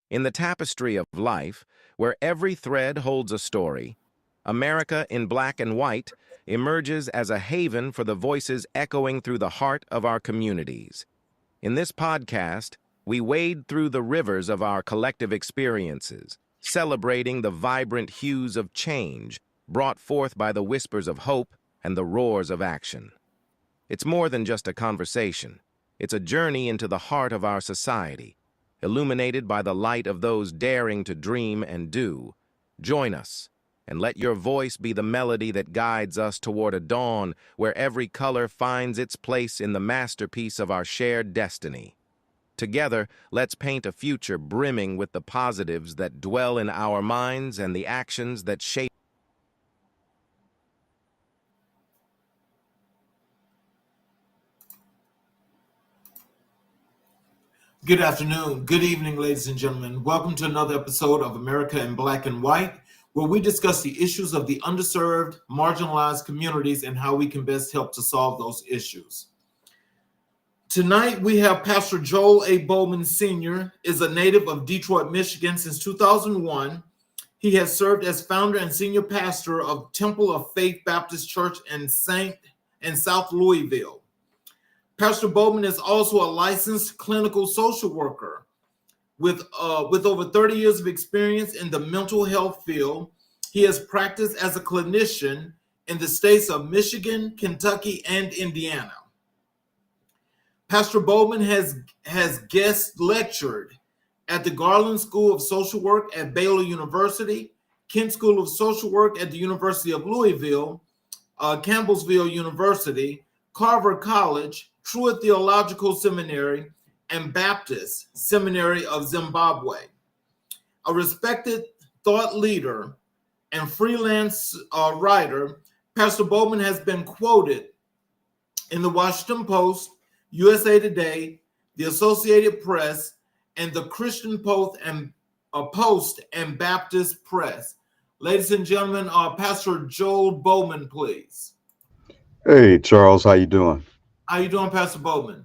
In the tapestry of life, where every thread holds a story, America in Black and White emerges as a haven for the voices echoing through the heart of our communities. In this podcast, we wade through the rivers of our collective experiences, celebrating the vibrant hues of change brought forth by the whispers of hope and the roars of action. It's more than just a conversation. It's a journey into the heart of our society, illuminated by the light of those daring to dream and do. Join us, and let your voice be the melody that guides us toward a dawn where every color finds its place in the masterpiece of our shared destiny. Together, let's paint a future brimming with the positives that dwell in our minds and the actions that shape. Good afternoon, good evening, ladies and gentlemen. Welcome to another episode of America in Black and White, where we discuss the issues of the underserved, marginalized communities and how we can best help to solve those issues. Tonight, we have Pastor Joel A. Bowman Sr. is a native of Detroit, Michigan since 2001. He has served as founder and senior pastor of Temple of Faith Baptist Church in South Louisville. Pastor Bowman is also a licensed clinical social worker with over 30 years of experience in the mental health field. He has practiced as a clinician in the states of Michigan, Kentucky, and Indiana. Pastor Bowman has guest lectured at the Garland School of Social Work at Baylor University, Kent School of Social Work at the University of Louisville, Campbellsville University, Carver College, Truett Theological Seminary, and Baptist Seminary of Zimbabwe. A respected thought leader and freelance writer, Pastor Bowman has been quoted in the Washington Post, USA Today, the Associated Press, and the Christian Post and Baptist Press. Ladies and gentlemen, Pastor Joel Bowman, please. Hey, Charles, how you doing? How you doing, Pastor Bowman?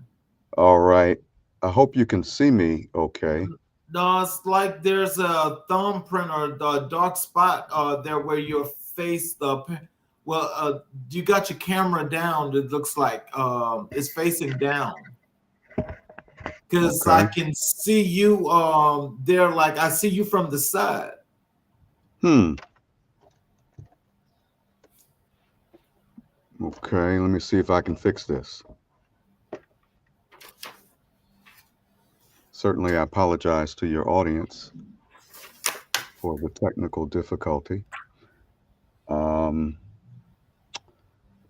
All right. I hope you can see me okay. No, it's like there's a thumbprint or a dark spot there where your face, you got your camera down. It looks like it's facing down. Because I Okay. can see you there, like I see you from the side. Okay, let me see if I can fix this. Certainly, I apologize to your audience for the technical difficulty.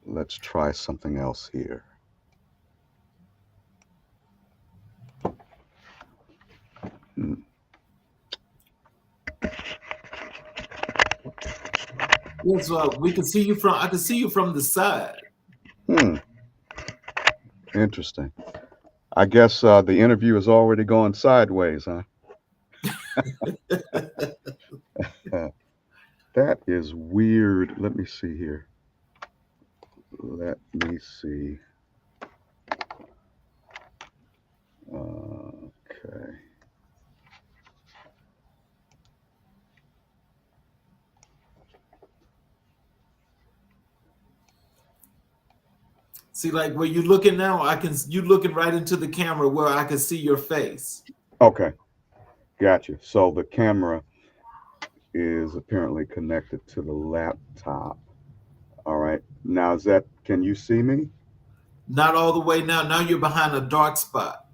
Let's try something else here. Hmm. Yes, we can see you from. I can see you from the side. Interesting. I guess the interview is already going sideways, huh? That is weird. Let me see here. Let me see. Okay. See, like where you looking now, you looking right into the camera where I can see your face. Okay. Gotcha. So the camera is apparently connected to the laptop. All right. Now, can you see me? Not all the way now. Now you're behind a dark spot.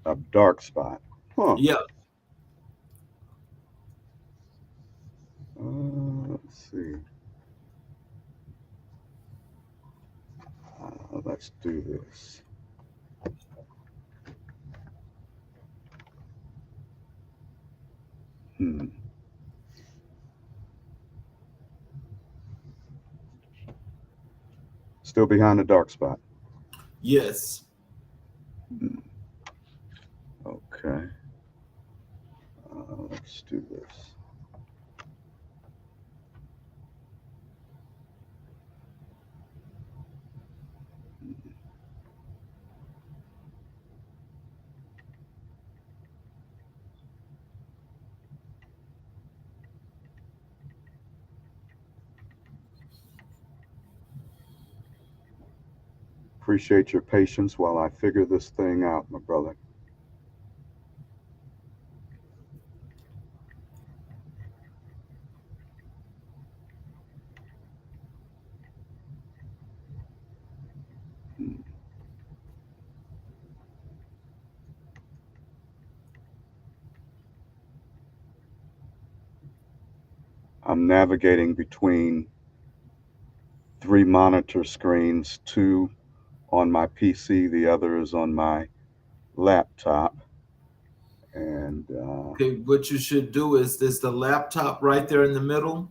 A dark spot. Huh. Yeah. Let's see. Let's do this. Hmm. Still behind the dark spot. Yes. Okay. Let's do this. appreciate your patience while I figure this thing out, my brother. I'm navigating between 3 monitor screens, two on my PC, the other is on my laptop. And Okay, what you should do is there's the laptop right there in the middle.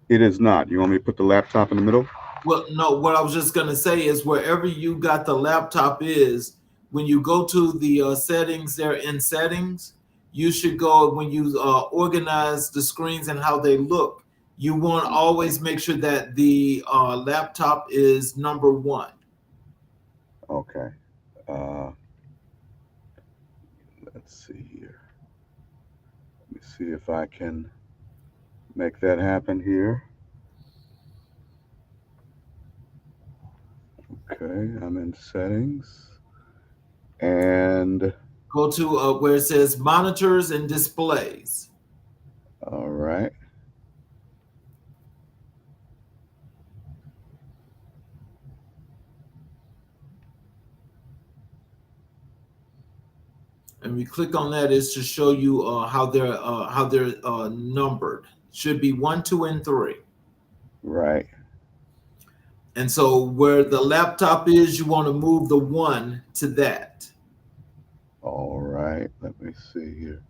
it is not. You want me to put the laptop in the middle? Well, no, what I was just going to say is wherever you got the laptop is, when you go to the settings there in settings, you should go when you organize the screens and how they look. You want to always make sure that the laptop is number one. Okay. Uh, let's see here. Let me see if I can make that happen here. Okay, I'm in settings. And Go to where it says monitors and displays. all right. And we click on that is to show you how they're numbered. Should be 1, 2, and 3. Right. And so where the laptop is, you want to move the 1 to that. All right. Let me see here.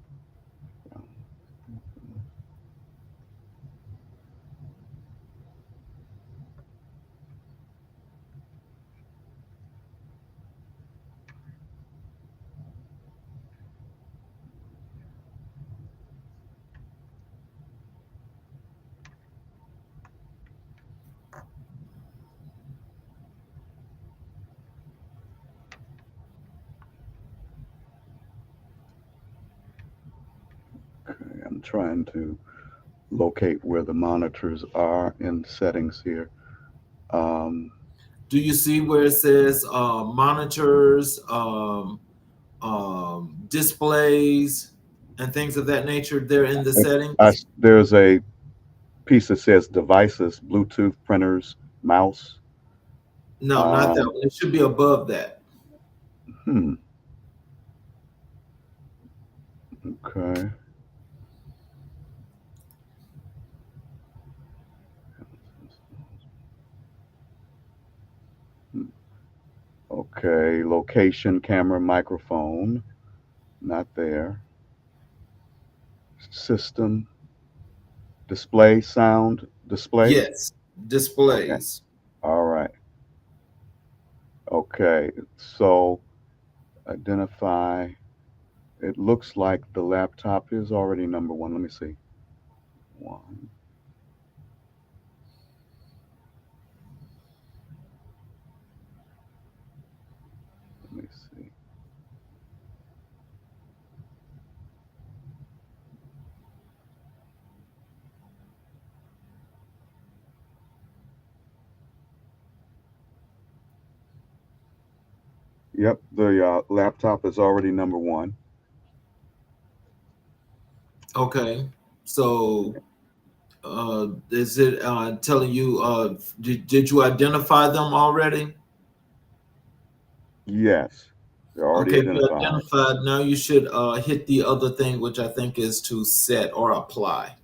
Okay, I'm trying to locate where the monitors are in settings here. Do you see where it says monitors, displays, and things of that nature? They're in the settings. There's a piece that says devices, Bluetooth, printers, mouse. No, not that Um, one. It should be above that. hmm. Okay. Okay. Location, camera, microphone. Not there. System, display, sound, display. Yes, Okay. displays. All right. Okay. So identify. It looks like the laptop is already number one. Let me see. One. Let me see. Yep, the laptop is already number one. Okay. So is it telling you, did you identify them already? Yes, they're already Okay, if you identified. identified, now you should hit the other thing, which I think is to set or apply.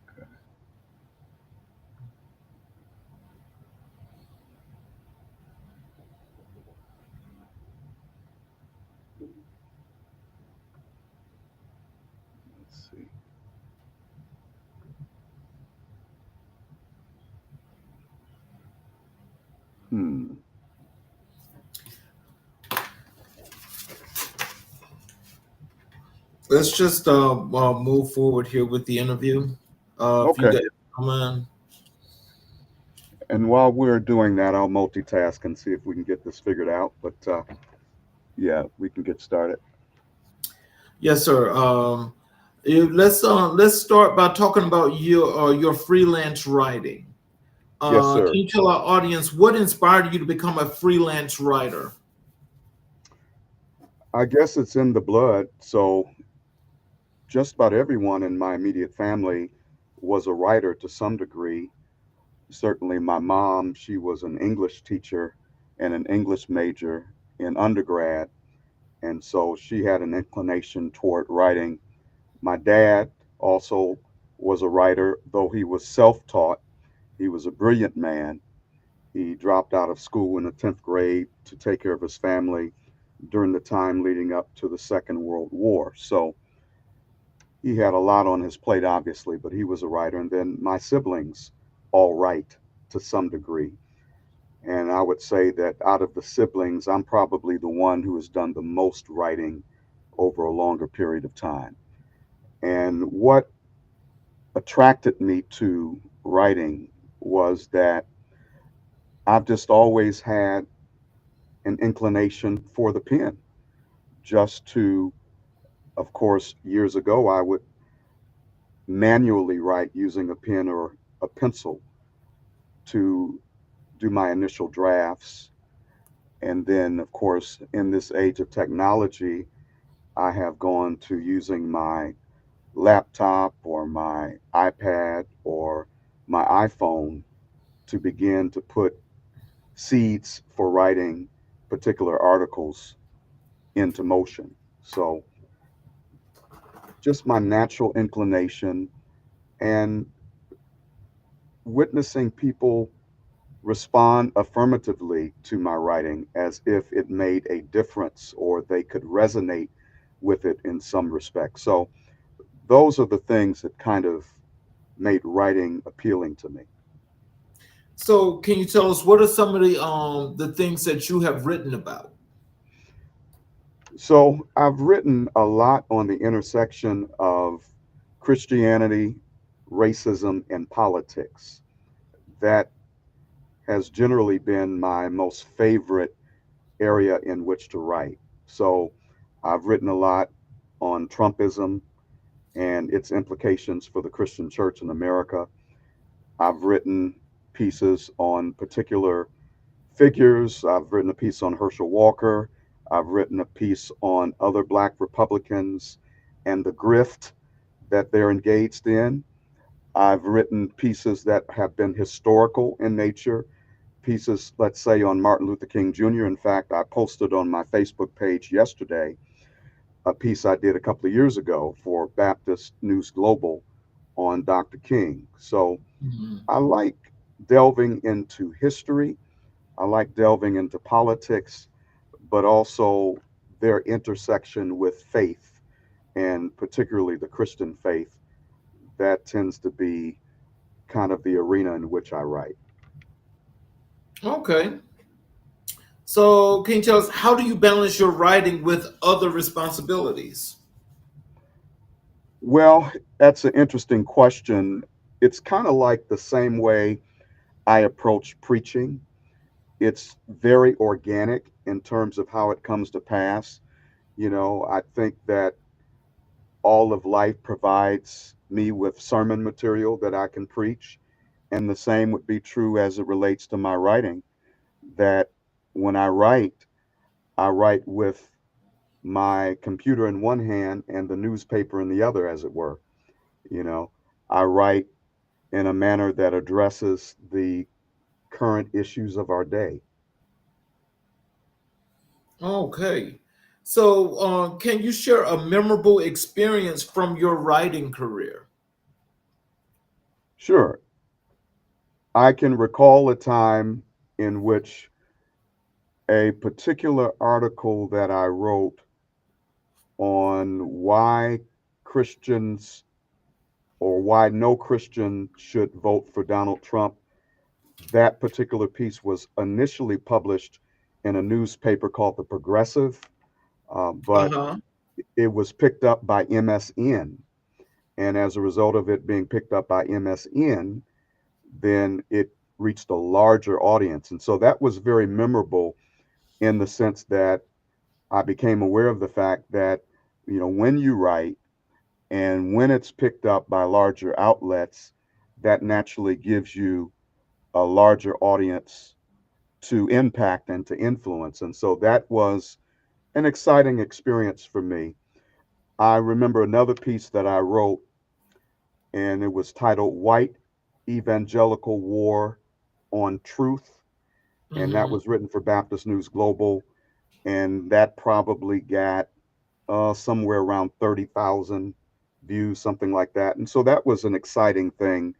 Okay. Let's see. Hmm. Let's just move forward here with the interview. If you Okay. guys don't mind. And while we're doing that, I'll multitask and see if we can get this figured out. But yeah, we can get started. Yes, sir. Let's start by talking about your freelance writing. Yes, Can sir. you tell our audience what inspired you to become a freelance writer? I guess it's in the blood. So just about everyone in my immediate family was a writer to some degree. Certainly, my mom, she was an English teacher and an English major in undergrad. And so she had an inclination toward writing. My dad also was a writer, though he was self taught. He was a brilliant man. He dropped out of school in the 10th grade to take care of his family during the time leading up to the Second World War. So he had a lot on his plate, obviously, but he was a writer. And then my siblings all write to some degree. And I would say that out of the siblings, I'm probably the one who has done the most writing over a longer period of time. And what attracted me to writing was that I've just always had an inclination for the pen. Just to, of course, years ago, I would manually write using a pen or a pencil to do my initial drafts. And then, of course, in this age of technology, I have gone to using my laptop or my iPad or my iPhone to begin to put seeds for writing particular articles into motion. So, just my natural inclination and witnessing people respond affirmatively to my writing as if it made a difference or they could resonate with it in some respect. So, those are the things that kind of made writing appealing to me. So, can you tell us what are some of the things that you have written about? So, I've written a lot on the intersection of Christianity, racism, and politics. That has generally been my most favorite area in which to write. So, I've written a lot on Trumpism and its implications for the Christian church in America. I've written pieces on particular figures. I've written a piece on Herschel Walker. I've written a piece on other Black Republicans and the grift that they're engaged in. I've written pieces that have been historical in nature, pieces, let's say, on Martin Luther King Jr. In fact, I posted on my Facebook page yesterday a piece I did a couple of years ago for Baptist News Global on Dr. King. So Mhm. I like delving into history. I like delving into politics, but also their intersection with faith, and particularly the Christian faith. That tends to be kind of the arena in which I write. Okay. So, can you tell us how do you balance your writing with other responsibilities? Well, that's an interesting question. It's kind of like the same way I approach preaching. It's very organic in terms of how it comes to pass. I think that all of life provides me with sermon material that I can preach. And the same would be true as it relates to my writing, that when I write with my computer in one hand and the newspaper in the other, as it were. You know, I write in a manner that addresses the current issues of our day. Okay. So, can you share a memorable experience from your writing career? Sure, I can recall a time in which a particular article that I wrote on why Christians or why no Christian should vote for Donald Trump. That particular piece was initially published in a newspaper called The Progressive, Uh but huh. it was picked up by MSN. And as a result of it being picked up by MSN, then it reached a larger audience. And so that was very memorable in the sense that I became aware of the fact that, when you write and when it's picked up by larger outlets, that naturally gives you a larger audience to impact and to influence. And so that was an exciting experience for me. I remember another piece that I wrote, and it was titled White Evangelical War on Truth. And that Mm-hmm. was written for Baptist News Global. And that probably got somewhere around 30,000 views, something like that. And so that was an exciting thing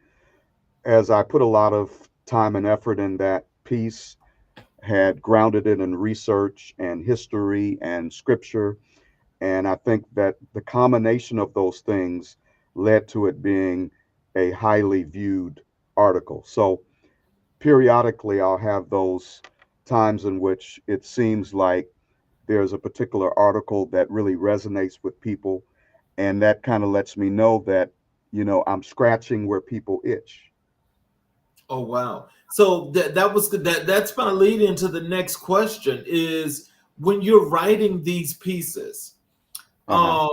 as I put a lot of time and effort in that piece, had grounded it in research and history and scripture. And I think that the combination of those things led to it being a highly viewed article. So periodically, I'll have those times in which it seems like there's a particular article that really resonates with people. And that kind of lets me know that, I'm scratching where people itch. Oh wow! So that was good. That's going to lead into the next question: is when you're writing these pieces, Uh huh.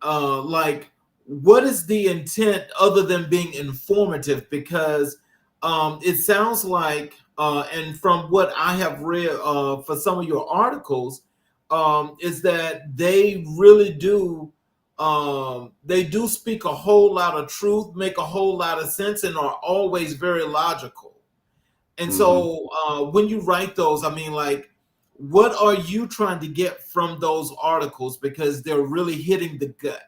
um, like what is the intent other than being informative? Because it sounds like, and from what I have read for some of your articles, is that they do speak a whole lot of truth, make a whole lot of sense, and are always very logical. And Hmm. so when you write those, I mean, like, what are you trying to get from those articles? Because they're really hitting the gut.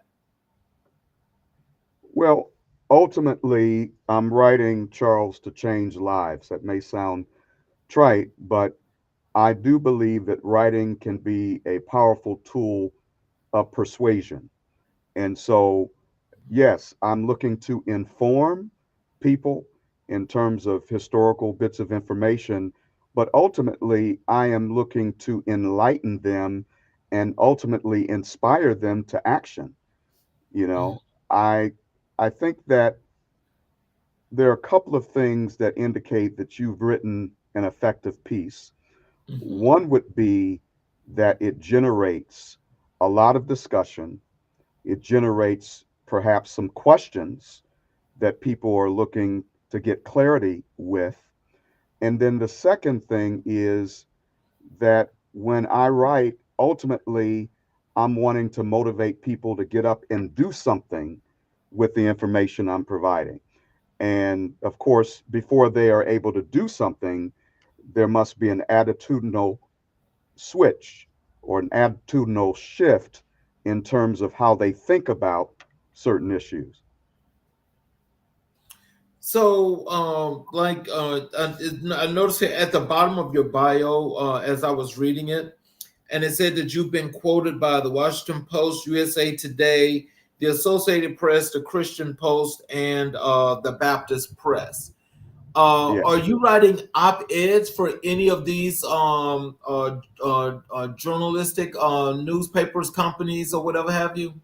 Well, ultimately, I'm writing, Charles, to change lives. That may sound trite, but I do believe that writing can be a powerful tool of persuasion. And so, yes, I'm looking to inform people in terms of historical bits of information, but ultimately, I am looking to enlighten them and ultimately inspire them to action. You Mhm, know, I I think that there are a couple of things that indicate that you've written an effective piece. mhm, One would be that it generates a lot of discussion. It generates perhaps some questions that people are looking to get clarity with. And then the second thing is that when I write, ultimately, I'm wanting to motivate people to get up and do something with the information I'm providing. And of course, before they are able to do something, there must be an attitudinal switch or an attitudinal shift in terms of how they think about certain issues. So, I noticed here at the bottom of your bio, as I was reading it, and it said that you've been quoted by the Washington Post, USA Today, the Associated Press, the Christian Post, and the Baptist Press. Are Yes. you writing op-eds for any of these journalistic newspapers, companies, or whatever have you?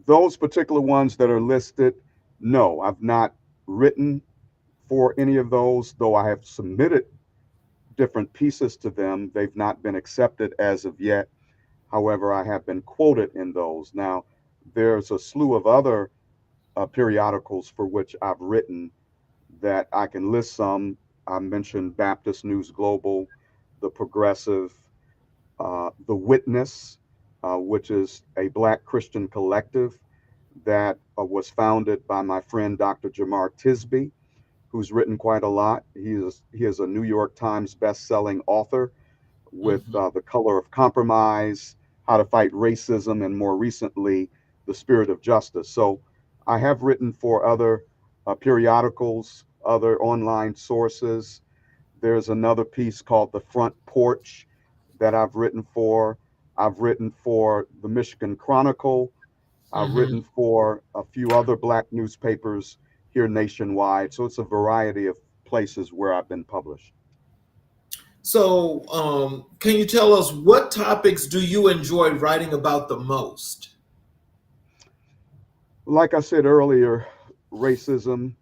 Those particular ones that are listed, no, I've not written for any of those, though I have submitted different pieces to them. They've not been accepted as of yet. However, I have been quoted in those. Now, there's a slew of other periodicals for which I've written that I can list some. I mentioned Baptist News Global, The Progressive, The Witness, which is a Black Christian collective that was founded by my friend Dr. Jamar Tisby, who's written quite a lot. He is a New York Times best-selling author with Mhm. The Color of Compromise, How to Fight Racism, and more recently, The Spirit of Justice. So I have written for other periodicals, other online sources. There's another piece called The Front Porch that I've written for. I've written for the Michigan Chronicle. I've written Mhm. for a few other Black newspapers here nationwide. So it's a variety of places where I've been published. So, can you tell us what topics do you enjoy writing about the most? Like I said earlier, racism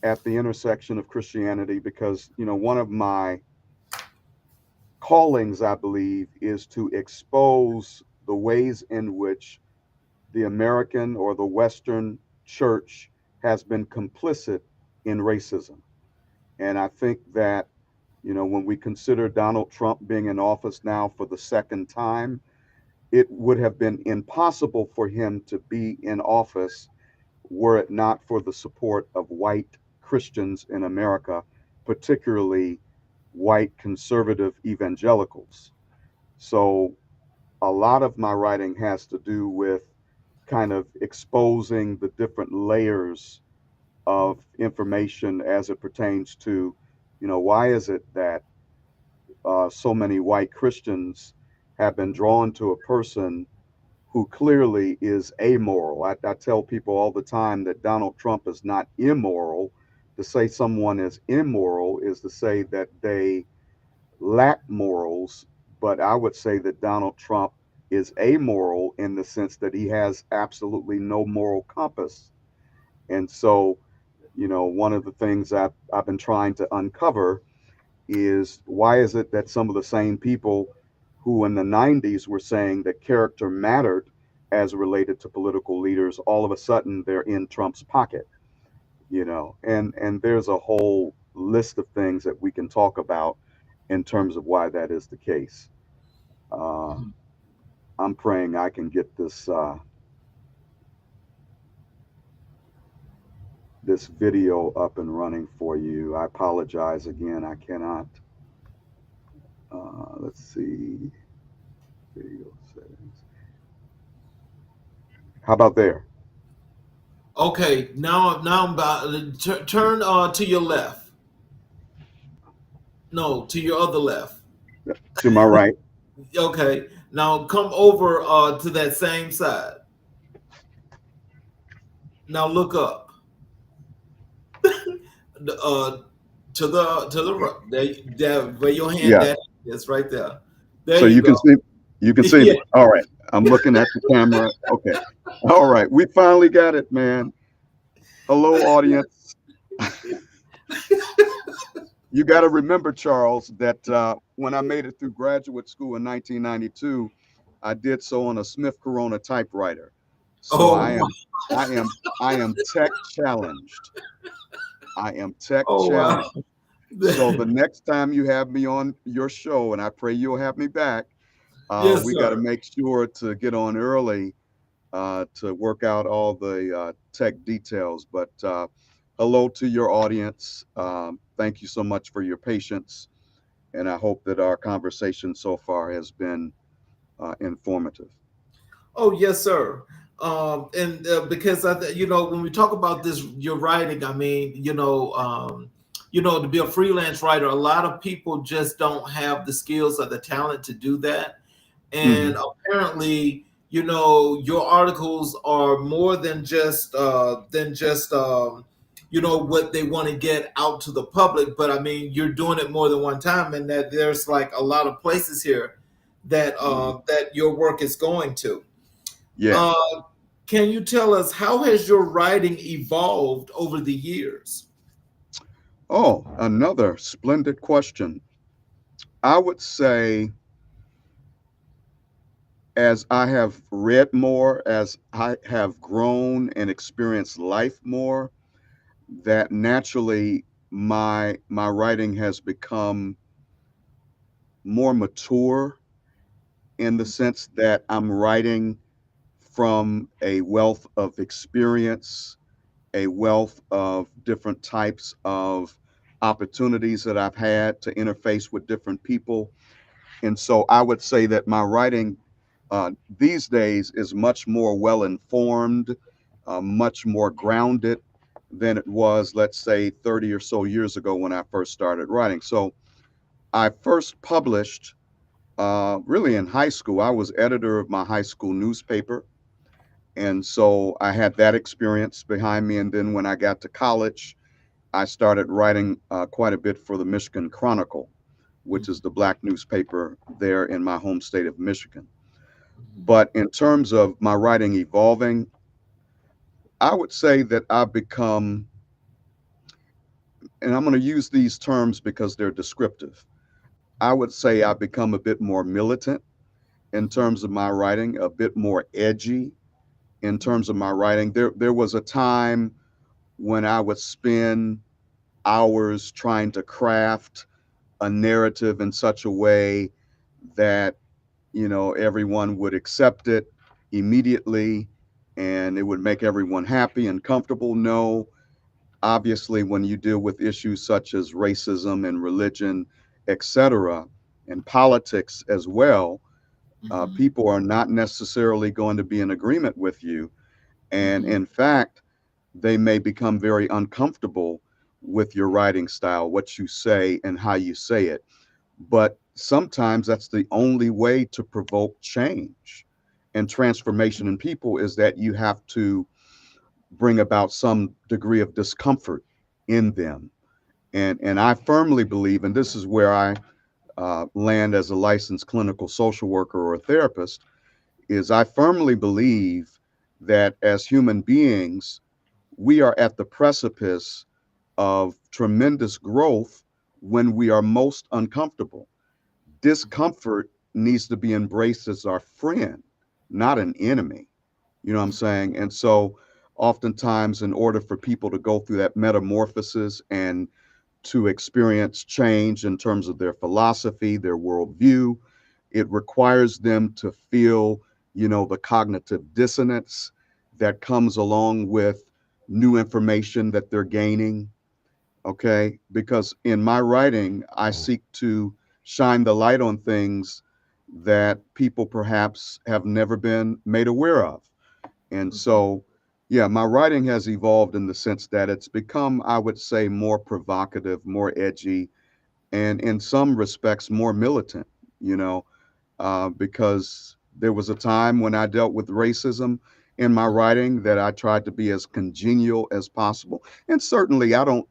at the intersection of Christianity, because, one of my callings, I believe, is to expose the ways in which the American or the Western church has been complicit in racism. And I think that, when we consider Donald Trump being in office now for the second time, it would have been impossible for him to be in office were it not for the support of white Christians in America, particularly white conservative evangelicals. So a lot of my writing has to do with kind of exposing the different layers of information as it pertains to, why is it that so many white Christians have been drawn to a person who clearly is amoral. I tell people all the time that Donald Trump is not immoral. To say someone is immoral is to say that they lack morals, but I would say that Donald Trump is amoral in the sense that he has absolutely no moral compass. And so, one of the things I've been trying to uncover is why is it that some of the same people who in the 90s were saying that character mattered as related to political leaders, all of a sudden they're in Trump's pocket, and there's a whole list of things that we can talk about in terms of why that is the case. Uh, I'm praying I can get this video up and running for you. I apologize again. I cannot. Let's see. Video settings. How about there? Okay, now I'm about turn to your left. No, to your other left. To my right. Okay, now come over to that same side. Now look up. uh, to the right. There, where your hand Yeah. that is right there. There So you you go. can see Yeah. me. All right. I'm looking at the camera. Okay. All right. We finally got it, man. Hello, audience. You got to remember, Charles, that when I made it through graduate school in 1992, I did so on a Smith Corona typewriter. So Oh, I am tech challenged. I am tech oh challenged. wow. So the next time you have me on your show, and I pray you'll have me back, Yes, we got to sir. make sure to get on early to work out all the tech details. But hello to your audience. Thank you so much for your patience. And I hope that our conversation so far has been informative. Oh, yes, sir. And because when we talk about this, your writing, I mean, to be a freelance writer, a lot of people just don't have the skills or the talent to do that. And Hmm. apparently, your articles are more than just what they want to get out to the public. But I mean, you're doing it more than one time, and that there's like a lot of places here Hmm. that your work is going to. Yes. Uh, can you tell us how has your writing evolved over the years? Oh, another splendid question. I would say, as I have read more, as I have grown and experienced life more, that naturally my writing has become more mature in the sense that I'm writing from a wealth of experience, a wealth of different types of opportunities that I've had to interface with different people. And so I would say that my writing these days is much more well informed, much more grounded than it was, let's say, 30 or so years ago when I first started writing. So I first published really in high school. I was editor of my high school newspaper. And so I had that experience behind me. And then when I got to college, I started writing quite a bit for the Michigan Chronicle, which is the black newspaper there in my home state of Michigan. But in terms of my writing evolving, I would say that I've become, and I'm going to use these terms because they're descriptive. I would say I've become a bit more militant in terms of my writing, a bit more edgy in terms of my writing. There was a time when I would spend hours trying to craft a narrative in such a way that, everyone would accept it immediately and it would make everyone happy and comfortable. No, obviously, when you deal with issues such as racism and religion, etc., and politics as well, Mm-hmm. people are not necessarily going to be in agreement with you. And Mm-hmm. in fact, they may become very uncomfortable with your writing style, what you say, and how you say it. But sometimes that's the only way to provoke change and transformation in people, is that you have to bring about some degree of discomfort in them. And I firmly believe, and this is where I land as a licensed clinical social worker or a therapist, is I firmly believe that as human beings, we are at the precipice of tremendous growth when we are most uncomfortable. Discomfort needs to be embraced as our friend, not an enemy. You know what I'm saying? And so, oftentimes, in order for people to go through that metamorphosis and to experience change in terms of their philosophy, their worldview, it requires them to feel, the cognitive dissonance that comes along with new information that they're gaining. Okay. Because in my writing, I seek to shine the light on things that people perhaps have never been made aware of. And Mm-hmm. so, yeah, my writing has evolved in the sense that it's become, I would say, more provocative, more edgy, and in some respects, more militant, because there was a time when I dealt with racism in my writing that I tried to be as congenial as possible. And certainly, I don't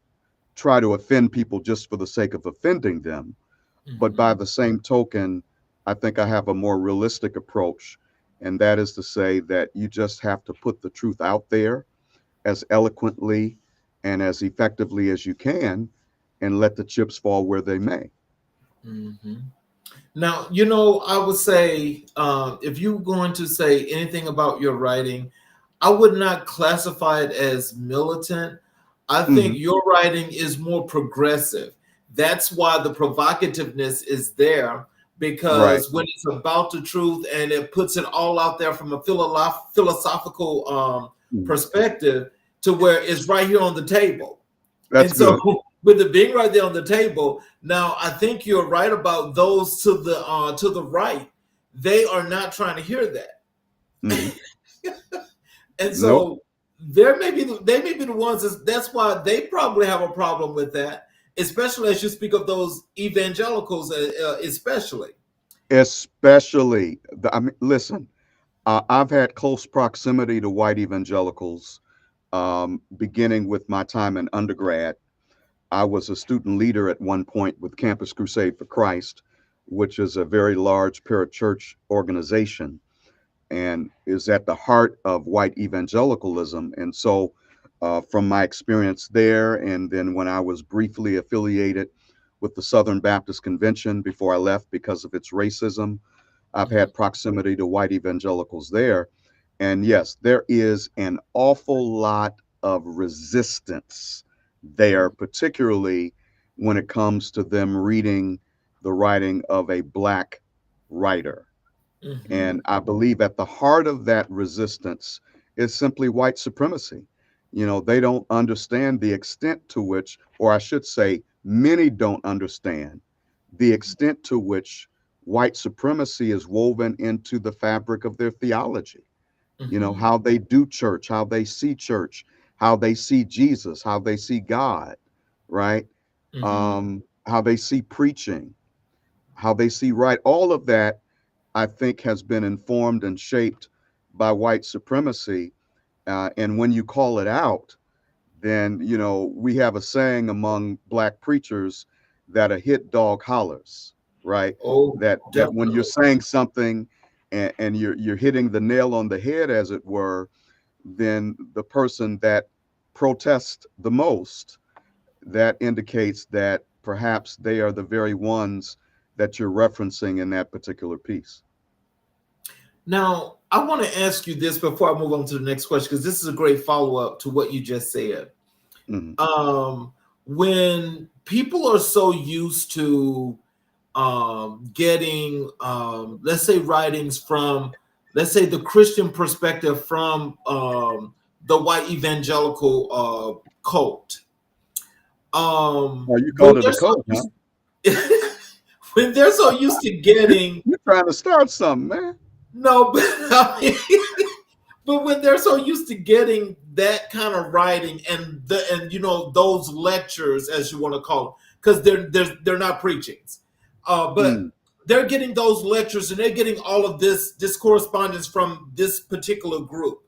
try to offend people just for the sake of offending them. But by Mm-hmm. the same token, I think I have a more realistic approach. And that is to say that you just have to put the truth out there as eloquently and as effectively as you can and let the chips fall where they may. Mm-hmm. Now, I would say if you're going to say anything about your writing, I would not classify it as militant. I think Hmm. your writing is more progressive. That's why the provocativeness is there, Right. because when it's about the truth and it puts it all out there from a philosophical Mhm. perspective, to where it's right here on the table. That's And so, good. with it being right there on the table, now I think you're right about those to the right. They are not trying to hear that, Hmm. and Nope. so they may be the ones. That's why they probably have a problem with that, especially as you speak of those evangelicals, especially. Especially, I mean, listen, I've had close proximity to white evangelicals, beginning with my time in undergrad. I was a student leader at one point with Campus Crusade for Christ, which is a very large parachurch organization and is at the heart of white evangelicalism. And so, from my experience there, and then when I was briefly affiliated with the Southern Baptist Convention before I left because of its racism, I've Mhm, had proximity to white evangelicals there. And yes, there is an awful lot of resistance there, particularly when it comes to them reading the writing of a Black writer. mhm, And I believe at the heart of that resistance is simply white supremacy. They don't understand the extent to which, or I should say, many don't understand the extent to which white supremacy is woven into the fabric of their theology. mhm, How they do church, how they see Jesus, how they see God, right? mhm. How they see preaching, how they see right. All of that I think has been informed and shaped by white supremacy. And when you call it out, then, we have a saying among Black preachers that a hit dog hollers, right? Oh, That when you're definitely. saying something and you're hitting the nail on the head, as it were, then the person that protests the most, that indicates that perhaps they are the very ones that you're referencing in that particular piece. Now, I want to ask you this before I move on to the next question, because this is a great follow up to what you just said. Mhm. Um, when people are so used to getting, let's say, writings from, let's say, the Christian perspective from the white evangelical cult. Oh, you When called it they're a so code, huh? used, when they're so used to getting, You're trying to start something, man. no, but I mean, but when they're so used to getting that kind of writing and those lectures, as you want to call them, because they're not preachings, but Mm. they're getting those lectures and they're getting all of this correspondence from this particular group.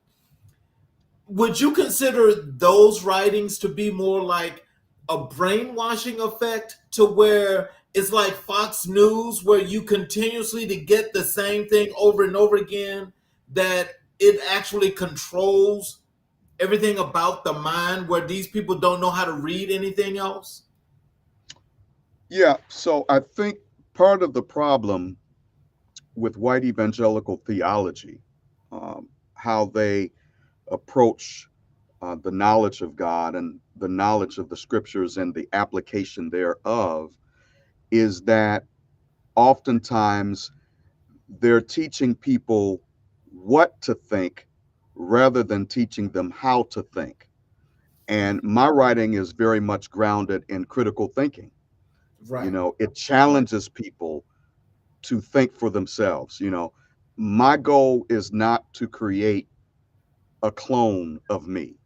Would you consider those writings to be more like a brainwashing effect, to where it's like Fox News, where you continuously to get the same thing over and over again, that it actually controls everything about the mind, where these people don't know how to read anything else? Yeah, so I think part of the problem with white evangelical theology, how they approach the knowledge of God and the knowledge of the scriptures and the application thereof, is that oftentimes they're teaching people what to think rather than teaching them how to think. And my writing is very much grounded in critical thinking. You Right. know, it challenges people to think for themselves. You know, my goal is not to create a clone of me.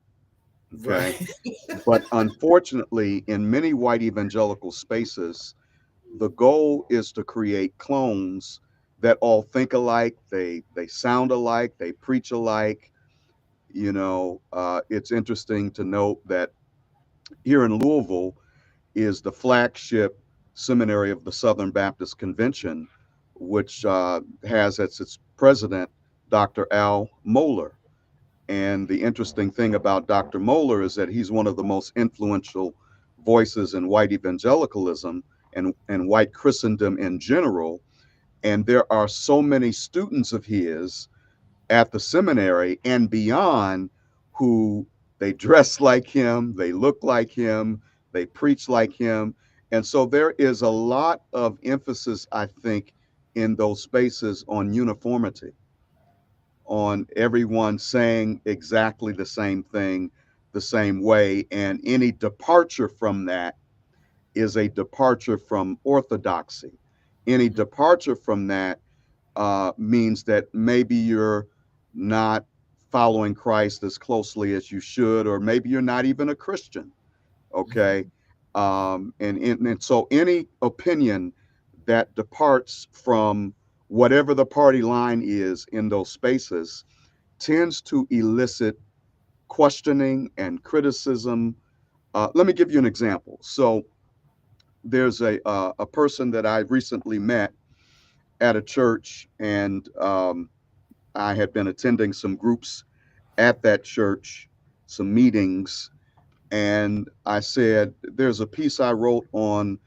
Okay. Right. But unfortunately, in many white evangelical spaces, the goal is to create clones that all think alike, they sound alike, they preach alike. You know, it's interesting to note that here in Louisville is the flagship seminary of the Southern Baptist Convention, which has as its president Dr. Al Mohler. And the interesting thing about Dr. Mohler is that he's one of the most influential voices in white evangelicalism and white Christendom in general. And there are so many students of his at the seminary and beyond who they dress like him, they look like him, they preach like him. And so there is a lot of emphasis, I think, in those spaces on uniformity, on everyone saying exactly the same thing the same way. And any departure from that is a departure from orthodoxy. Any departure from that means that maybe you're not following Christ as closely as you should, or maybe you're not even a Christian. Okay. And so any opinion that departs from whatever the party line is in those spaces tends to elicit questioning and criticism. Let me give you an example. So there's a person that I recently met at a church, and I had been attending some groups at that church, some meetings, and I said, "There's a piece I wrote on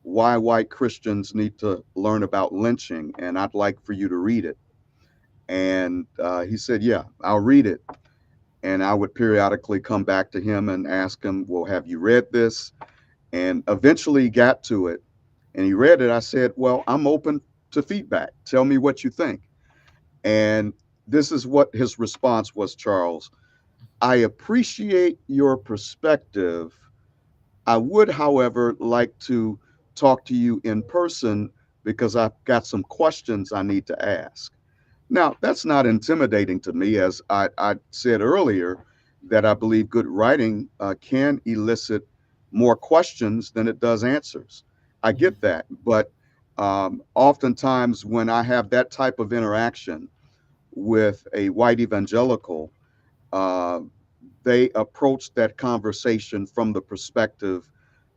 why white Christians need to learn about lynching, and I'd like for you to read it." And he said, "Yeah, I'll read it." And I would periodically come back to him and ask him, "Well, have you read this?" And eventually he got to it and he read it. I said, "Well, I'm open to feedback. Tell me what you think." And this is what his response was, Charles. "I appreciate your perspective. I would, however, like to talk to you in person because I've got some questions I need to ask." Now, that's not intimidating to me, as I said earlier, that I believe good writing can elicit more questions than it does answers. I get that. But oftentimes, when I have that type of interaction with a white evangelical, uh, they approach that conversation from the perspective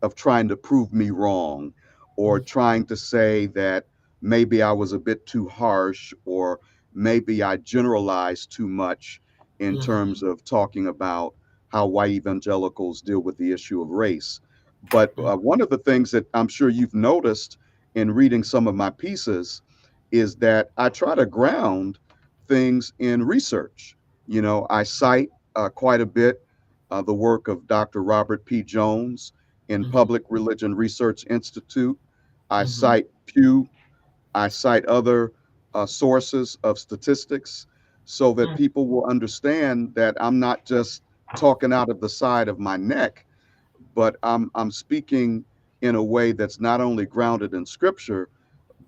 of trying to prove me wrong, or trying to say that maybe I was a bit too harsh, or maybe I generalized too much in terms of talking about how white evangelicals deal with the issue of race. But one of the things that I'm sure you've noticed in reading some of my pieces is that I try to ground things in research. You know, I cite quite a bit the work of Dr. Robert P. Jones in Mhm. Public Religion Research Institute. I Mhm. cite Pew. I cite other sources of statistics so that Mm. people will understand that I'm not just talking out of the side of my neck, but I'm speaking in a way that's not only grounded in scripture,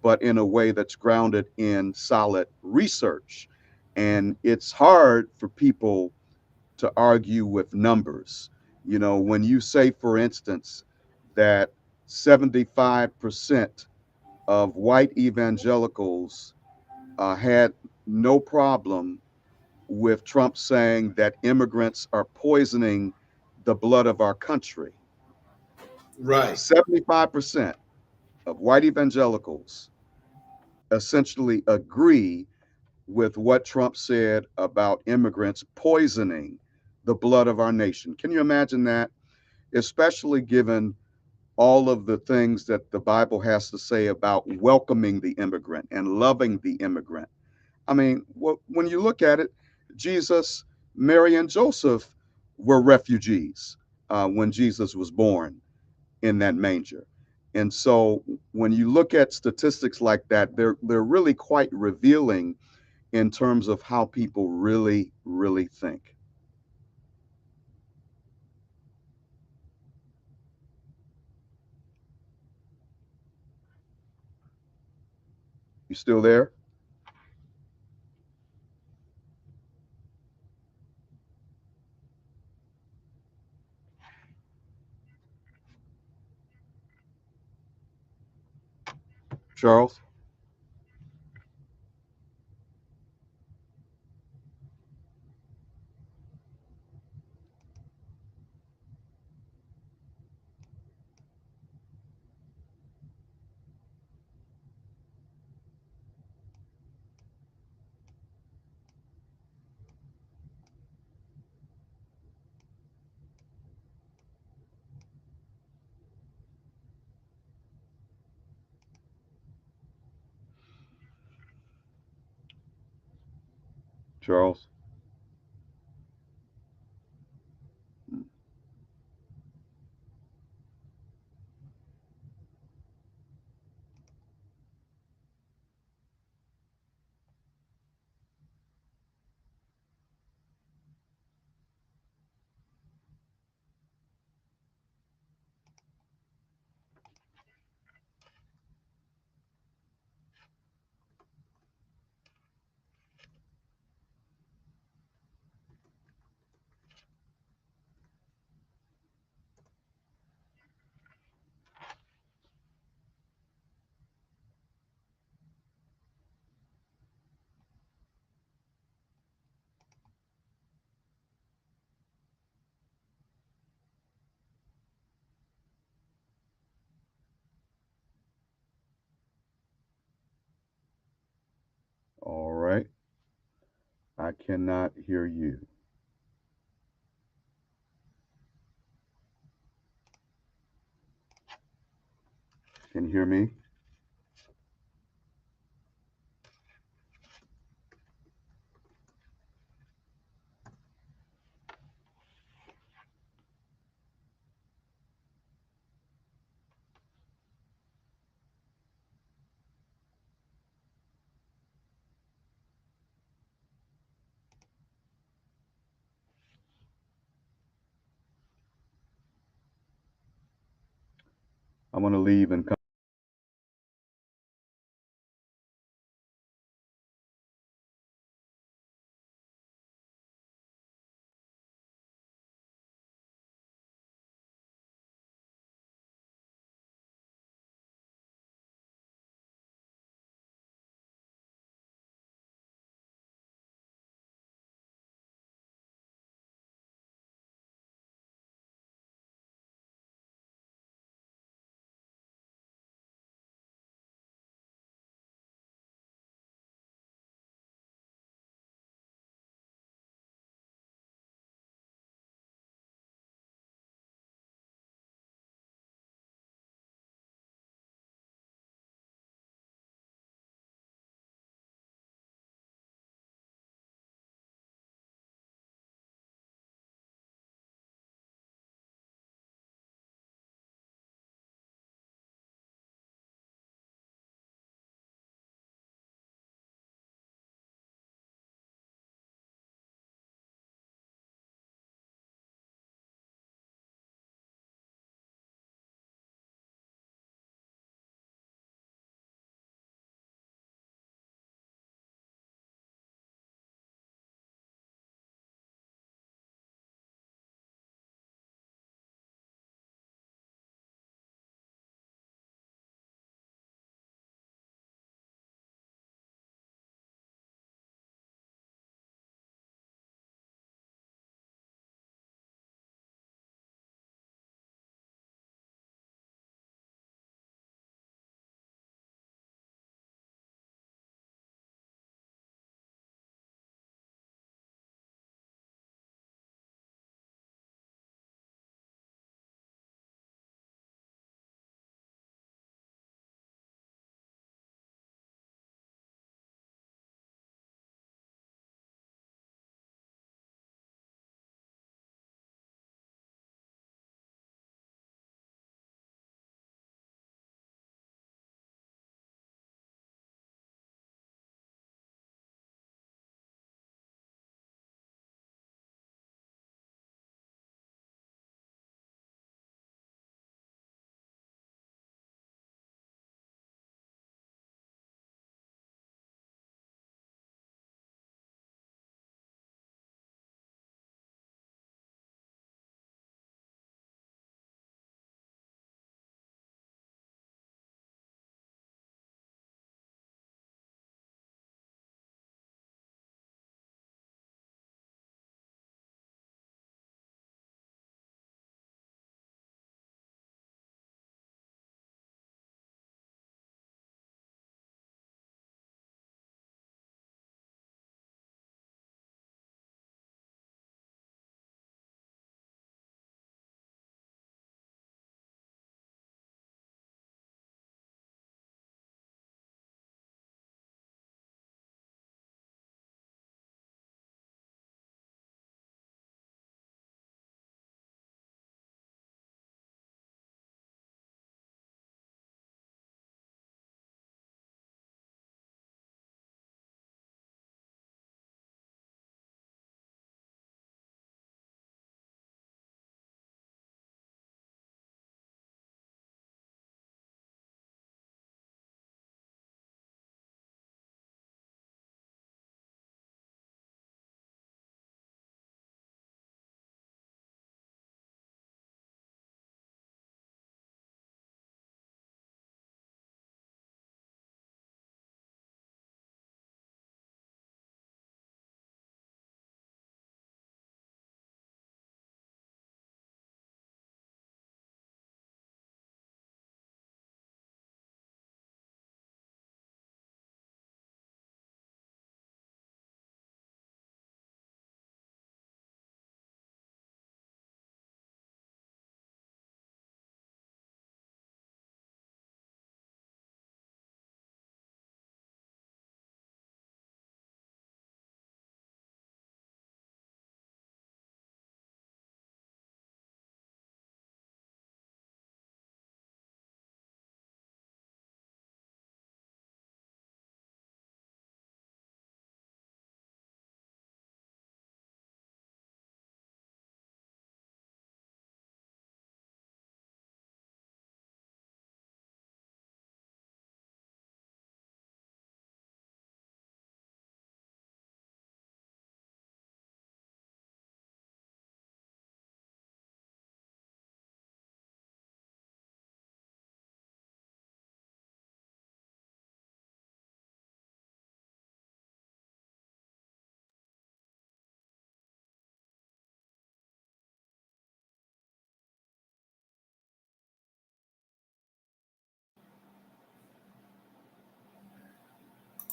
but in a way that's grounded in solid research. And it's hard for people to argue with numbers. You know, when you say, for instance, that 75% of white evangelicals had no problem with Trump saying that immigrants are poisoning the blood of our country. Right. 75% of white evangelicals essentially agree with what Trump said about immigrants poisoning the blood of our nation. Can you imagine that? Especially given all of the things that the Bible has to say about welcoming the immigrant and loving the immigrant. I mean, when you look at it, Jesus, Mary, and Joseph were refugees when Jesus was born in that manger. And so when you look at statistics like that, they're really quite revealing in terms of how people really think. You still there, Charles? Charles? All right. I cannot hear you. Can you hear me? I'm going to leave and come.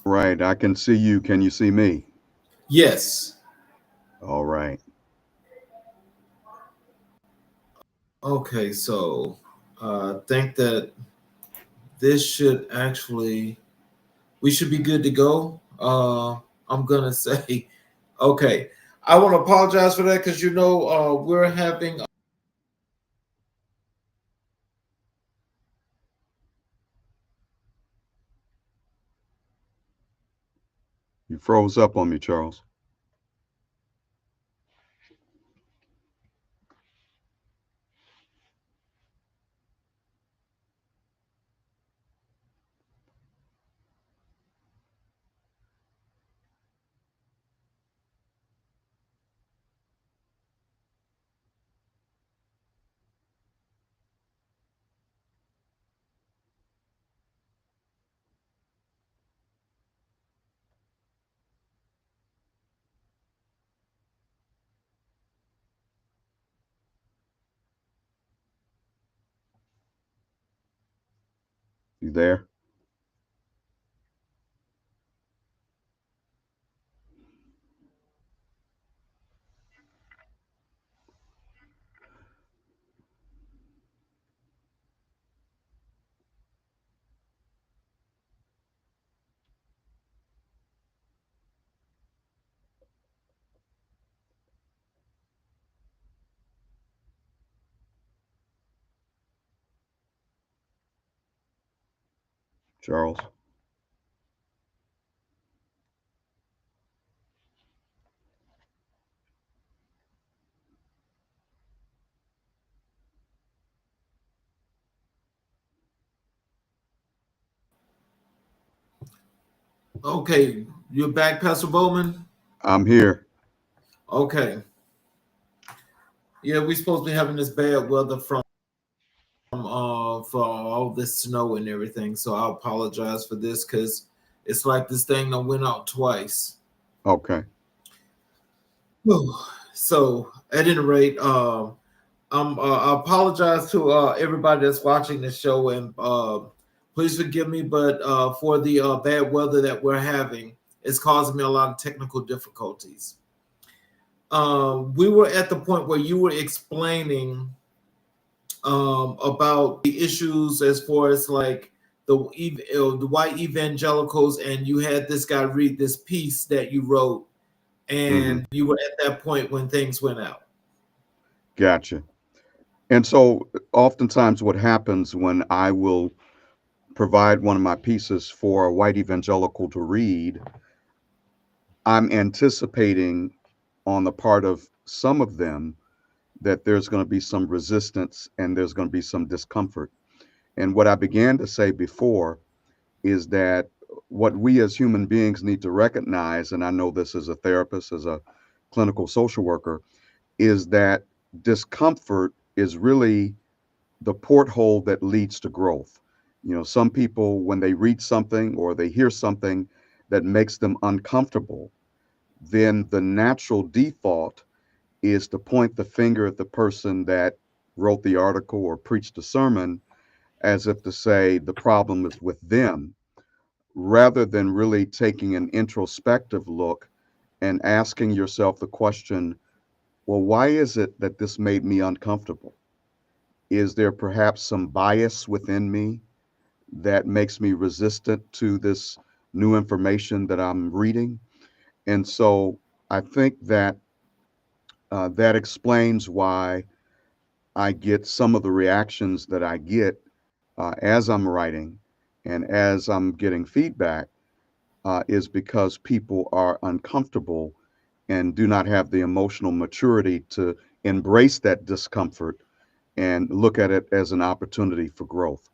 Right. I can see you. Can you see me? Yes. All right. Okay, so I think that this should actually we should be good to go. I'm gonna say, okay. I want to apologize for that because we're having. You froze up on me, Charles. You there? Charles? Okay, you're back, Pastor Bowman. I'm here. Okay, yeah, we're supposed to be having this bad weather from for all this snow and everything. So I apologize for this because it's like this thing that went out twice. Okay. Whew. So at any rate, I apologize to everybody that's watching the show, and please forgive me. But for the bad weather that we're having, it's causing me a lot of technical difficulties. We were at the point where you were explaining about the issues as far as like the white evangelicals, and you had this guy read this piece that you wrote, Mm-hmm. and you were at that point when things went out. Gotcha. And so oftentimes what happens when I will provide one of my pieces for a white evangelical to read, I'm anticipating on the part of some of them that there's going to be some resistance and there's going to be some discomfort. And what I began to say before is that what we as human beings need to recognize, and I know this as a therapist, as a clinical social worker, is that discomfort is really the porthole that leads to growth. You know, some people, when they read something or they hear something that makes them uncomfortable, then the natural default is to point the finger at the person that wrote the article or preached the sermon, as if to say the problem is with them, rather than really taking an introspective look and asking yourself the question, well, why is it that this made me uncomfortable? Is there perhaps some bias within me that makes me resistant to this new information that I'm reading? And so I think that that explains why I get some of the reactions that I get as I'm writing and as I'm getting feedback, is because people are uncomfortable and do not have the emotional maturity to embrace that discomfort and look at it as an opportunity for growth.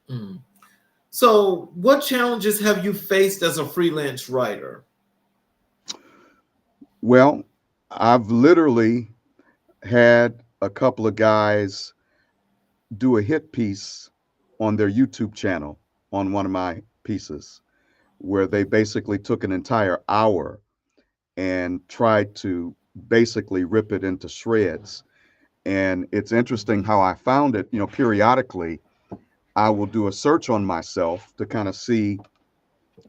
Mm. So, what challenges have you faced as a freelance writer? Well, I've literally had a couple of guys do a hit piece on their YouTube channel on one of my pieces, where they basically took an entire hour and tried to basically rip it into shreds. And it's interesting how I found it. You know, periodically I will do a search on myself to kind of see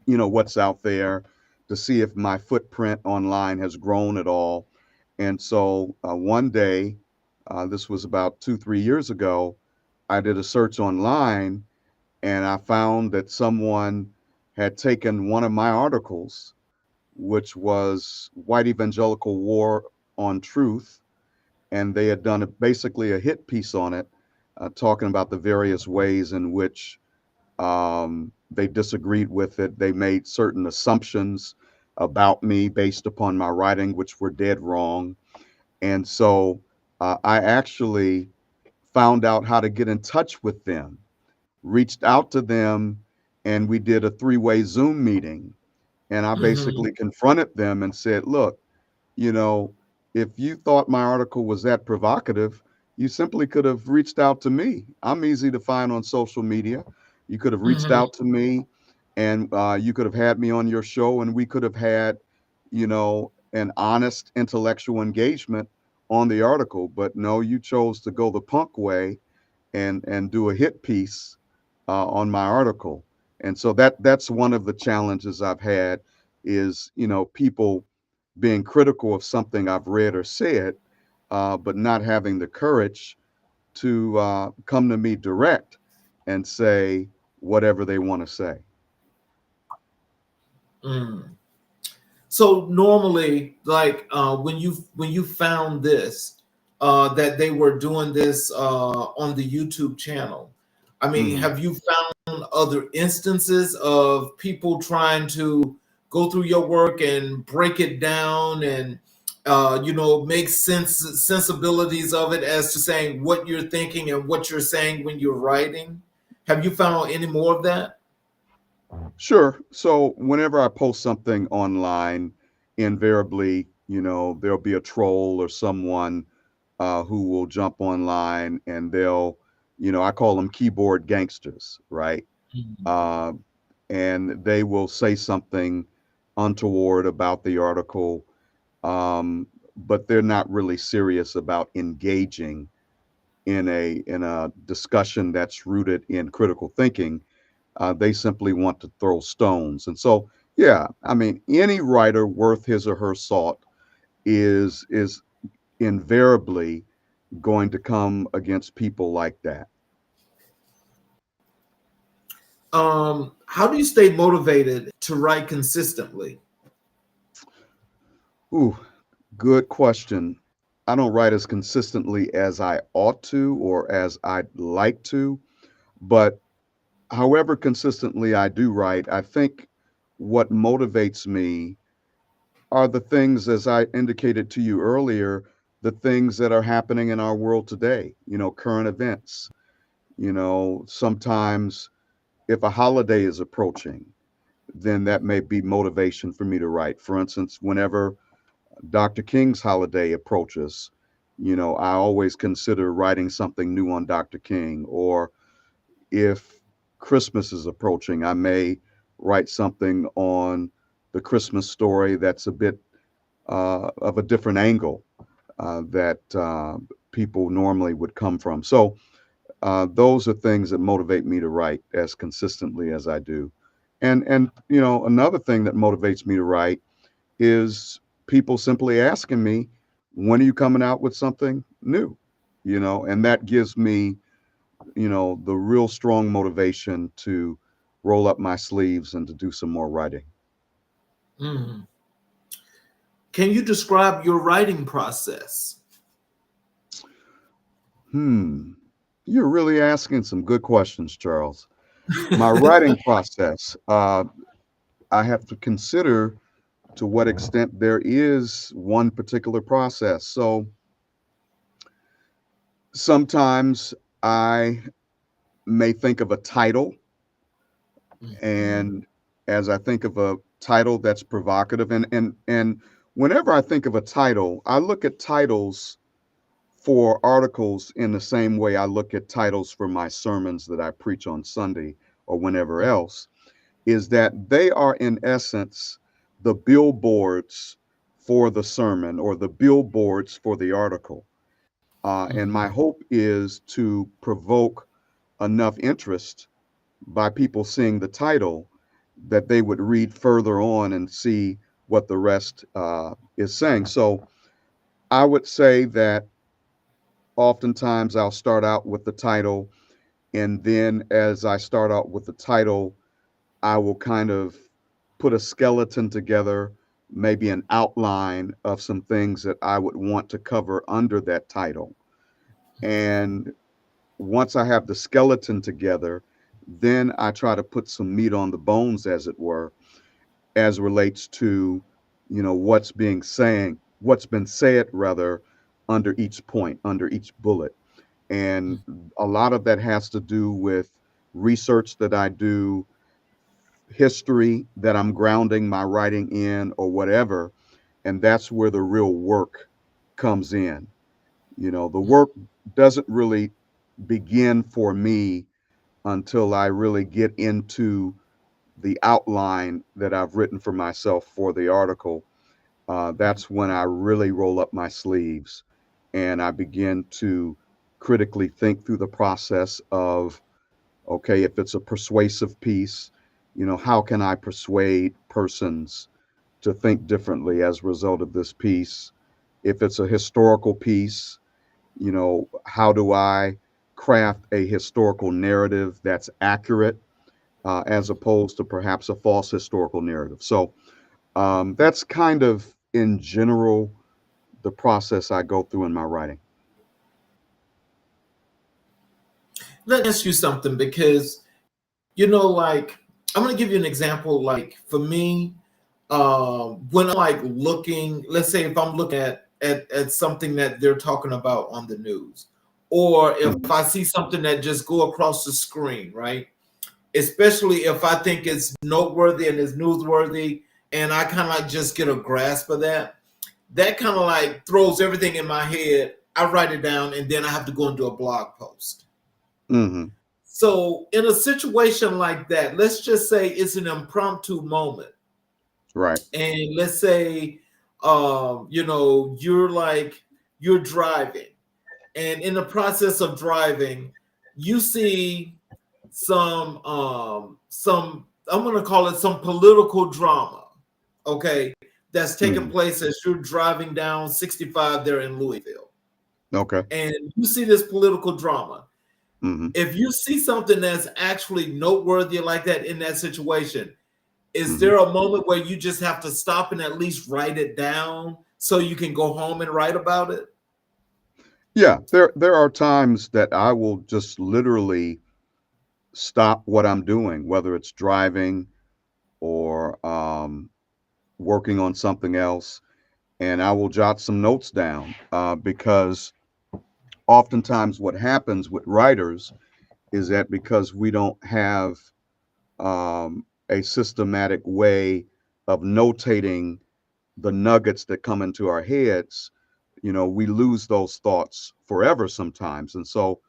what's out there, to see if my footprint online has grown at all. And so one day, this was about 2, 3 years ago, I did a search online and I found that someone had taken one of my articles, which was White Evangelical War on Truth, and they had done basically a hit piece on it, talking about the various ways in which they disagreed with it. They made certain assumptions about me based upon my writing, which were dead wrong. And so I actually found out how to get in touch with them, reached out to them, and we did a 3-way Zoom meeting. And I Hmm. basically confronted them and said, look, you know, if you thought my article was that provocative, you simply could have reached out to me. I'm easy to find on social media. You could have reached Hmm. out to me and you could have had me on your show and we could have had, an honest intellectual engagement on the article. But no, you chose to go the punk way and do a hit piece on my article. And so that's one of the challenges I've had is, people being critical of something I've read or said, but not having the courage to come to me direct and say whatever they want to say. Mm. So normally, like when you found this, that they were doing this on the YouTube channel, I mean, Hmm. have you found other instances of people trying to go through your work and break it down and make sensibilities of it as to saying what you're thinking and what you're saying when you're writing? Have you found any more of that? Sure. So whenever I post something online, invariably, there'll be a troll or someone who will jump online and they'll, I call them keyboard gangsters, right? Mhm. Uh, and they will say something untoward about the article, but they're not really serious about engaging in a discussion that's rooted in critical thinking. They simply want to throw stones. And so, yeah, I mean, any writer worth his or her salt is invariably going to come against people like that. How do you stay motivated to write consistently? Ooh, good question. I don't write as consistently as I ought to or as I'd like to, but however consistently I do write, I think what motivates me are the things, as I indicated to you earlier, the things that are happening in our world today, current events. Sometimes if a holiday is approaching, then that may be motivation for me to write. For instance, whenever Dr. King's holiday approaches, I always consider writing something new on Dr. King. Or if Christmas is approaching, I may write something on the Christmas story that's a bit of a different angle that people normally would come from. So those are things that motivate me to write as consistently as I do. And another thing that motivates me to write is people simply asking me, when are you coming out with something new? And that gives me, the real strong motivation to roll up my sleeves and to do some more writing. Mhm. Can you describe your writing process? Hmm. You're really asking some good questions, Charles. My writing process, I have to consider to what extent there is one particular process. So sometimes I may think of a title, Mhm. and as I think of a title that's provocative, and whenever I think of a title, I look at titles for articles in the same way I look at titles for my sermons that I preach on Sunday or whenever else, is that they are in essence the billboards for the sermon or the billboards for the article. And my Mhm. hope is to provoke enough interest by people seeing the title that they would read further on and see what the rest is saying. So I would say that oftentimes I'll start out with the title, and then as I start out with the title, I will kind of put a skeleton together, maybe an outline of some things that I would want to cover under that title. And once I have the skeleton together, then I try to put some meat on the bones, as it were, as relates to, what's been said rather, under each point, under each bullet. And a lot of that has to do with research that I do, history that I'm grounding my writing in, or whatever. And that's where the real work comes in. The work doesn't really begin for me until I really get into the outline that I've written for myself for the article. That's when I really roll up my sleeves and I begin to critically think through the process of, okay, if it's a persuasive piece, how can I persuade persons to think differently as a result of this piece? If it's a historical piece, how do I craft a historical narrative that's accurate, as opposed to perhaps a false historical narrative? So that's kind of, in general, the process I go through in my writing. Let me ask you something because like I'm gonna give you an example. Like for me, when I'm like looking, let's say if I'm looking at something that they're talking about on the news, or if Mhm. I see something that just go across the screen, right? Especially if I think it's noteworthy and it's newsworthy, and I kind of like just get a grasp of that. That kind of like throws everything in my head. I write it down, and then I have to go and do a blog post. Mhm. So in a situation like that, let's just say it's an impromptu moment, Right. and let's say, you're driving, and in the process of driving, you see some I'm going to call it some political drama, okay, that's taking Mhm. place as you're driving down 65 there in Louisville, Okay. and you see this political drama. Mhm. If you see something that's actually noteworthy like that in that situation, is Mhm. there a moment where you just have to stop and at least write it down so you can go home and write about it? Yeah, there are times that I will just literally stop what I'm doing, whether it's driving or working on something else, and I will jot some notes down, because oftentimes what happens with writers is that because we don't have a systematic way of notating the nuggets that come into our heads, we lose those thoughts forever sometimes. And so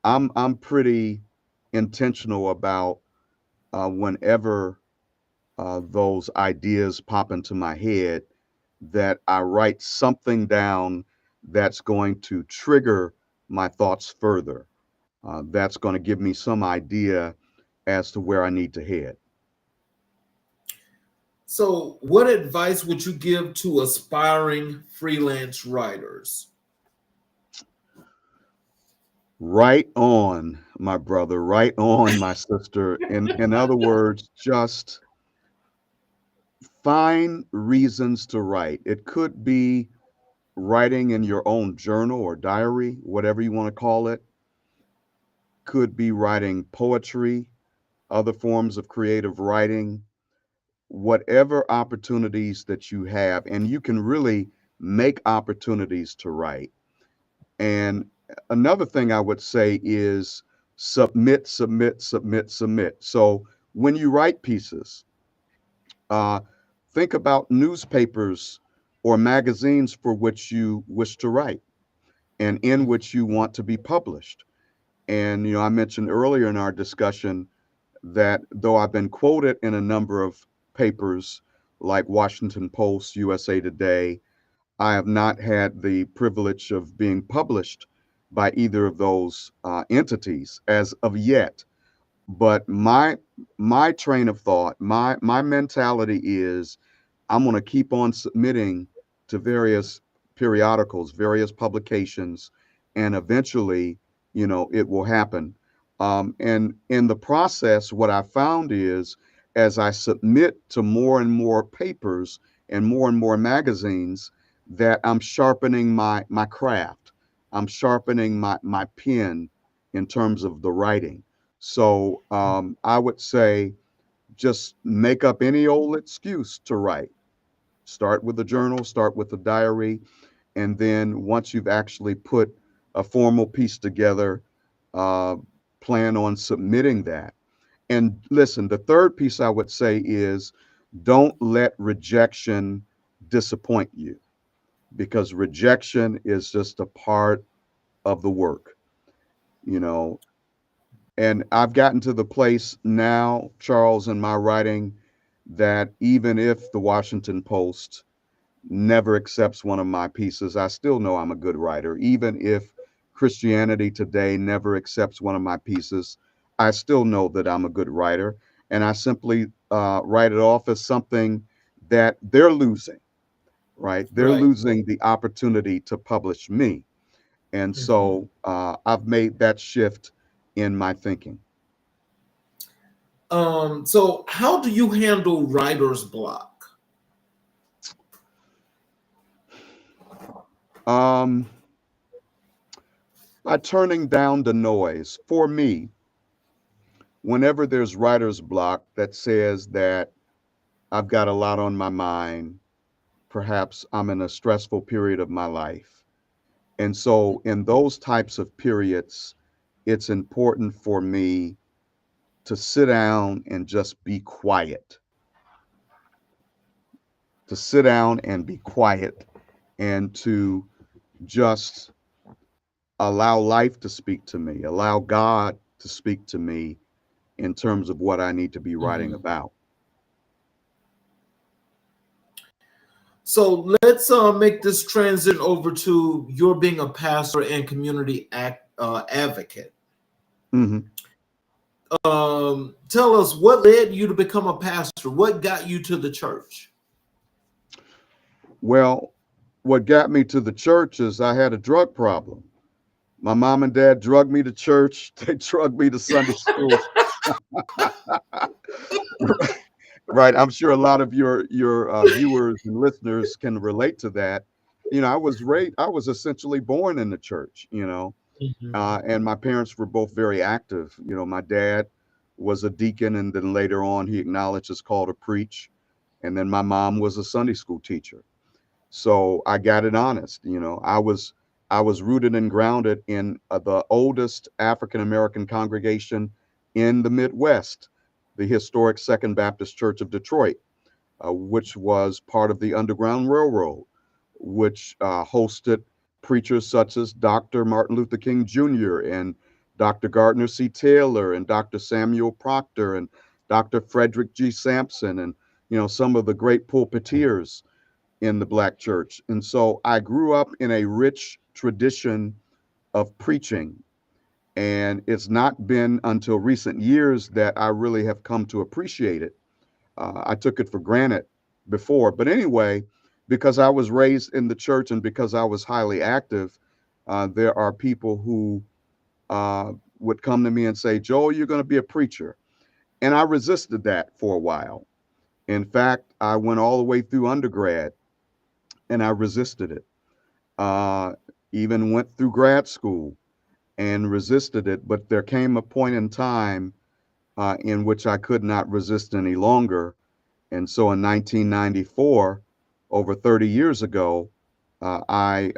I'm pretty intentional about, whenever those ideas pop into my head, that I write something down that's going to trigger my thoughts further. That's going to give me some idea as to where I need to head. So, what advice would you give to aspiring freelance writers? Right on, my brother, right on, my sister. In other words, just find reasons to write. It could be writing in your own journal or diary, whatever you want to call it. Could be writing poetry, other forms of creative writing, whatever opportunities that you have, and you can really make opportunities to write. And another thing I would say is submit, submit, submit, submit. So when you write pieces, uh, think about newspapers or magazines for which you wish to write and in which you want to be published. And, I mentioned earlier in our discussion that though I've been quoted in a number of papers like Washington Post, USA Today, I have not had the privilege of being published by either of those entities as of yet. But my train of thought, my mentality is I'm going to keep on submitting to various periodicals, various publications, and eventually, it will happen. And in the process, what I found is as I submit to more and more papers and more magazines, that I'm sharpening my craft. I'm sharpening my pen in terms of the writing. So I would say just make up any old excuse to write. Start with a journal, start with a diary, and then once you've actually put a formal piece together, uh, plan on submitting that. And listen, the third piece I would say is don't let rejection disappoint you, because rejection is just a part of the work, you know. And I've gotten to the place now, Charles, in my writing, that even if the Washington Post never accepts one of my pieces, I still know I'm a good writer. Even if Christianity Today never accepts one of my pieces, I still know that I'm a good writer. And I simply write it off as something that they're losing, right? They're Right. losing the opportunity to publish me. And Mhm. so I've made that shift in my thinking. So how do you handle writer's block? Um, by turning down the noise. For me, whenever there's writer's block that says that I've got a lot on my mind, perhaps I'm in a stressful period of my life. And so, in those types of periods, it's important for me to sit down and just be quiet, to sit down and be quiet, and to just allow life to speak to me, allow God to speak to me in terms of what I need to be writing Mhm. about. So let's make this transition over to your being a pastor and community advocate. Hmm. Tell us what led you to become a pastor. What got you to the church? Well, what got me to the church is I had a drug problem. My mom and dad drugged me to church. They drugged me to Sunday school. Right. I'm sure a lot of your viewers and listeners can relate to that. I was essentially born in the church. Mhm. And my parents were both very active. My dad was a deacon, and then later on he acknowledged his call to preach. And then my mom was a Sunday school teacher. So I got it honest. I was rooted and grounded in the oldest African American congregation in the Midwest, the historic Second Baptist Church of Detroit, which was part of the Underground Railroad, which hosted preachers such as Dr. Martin Luther King Jr. and Dr. Gardner C. Taylor and Dr. Samuel Proctor and Dr. Frederick G. Sampson and some of the great pulpiteers in the Black church. And so I grew up in a rich tradition of preaching. And it's not been until recent years that I really have come to appreciate it. I took it for granted before. But anyway, because I was raised in the church and because I was highly active, there are people who would come to me and say, Joel, you're going to be a preacher. And I resisted that for a while. In fact, I went all the way through undergrad and I resisted it. Uh, Even went through grad school and resisted it. But there came a point in time in which I could not resist any longer. And so in 1994, over 30 years ago, I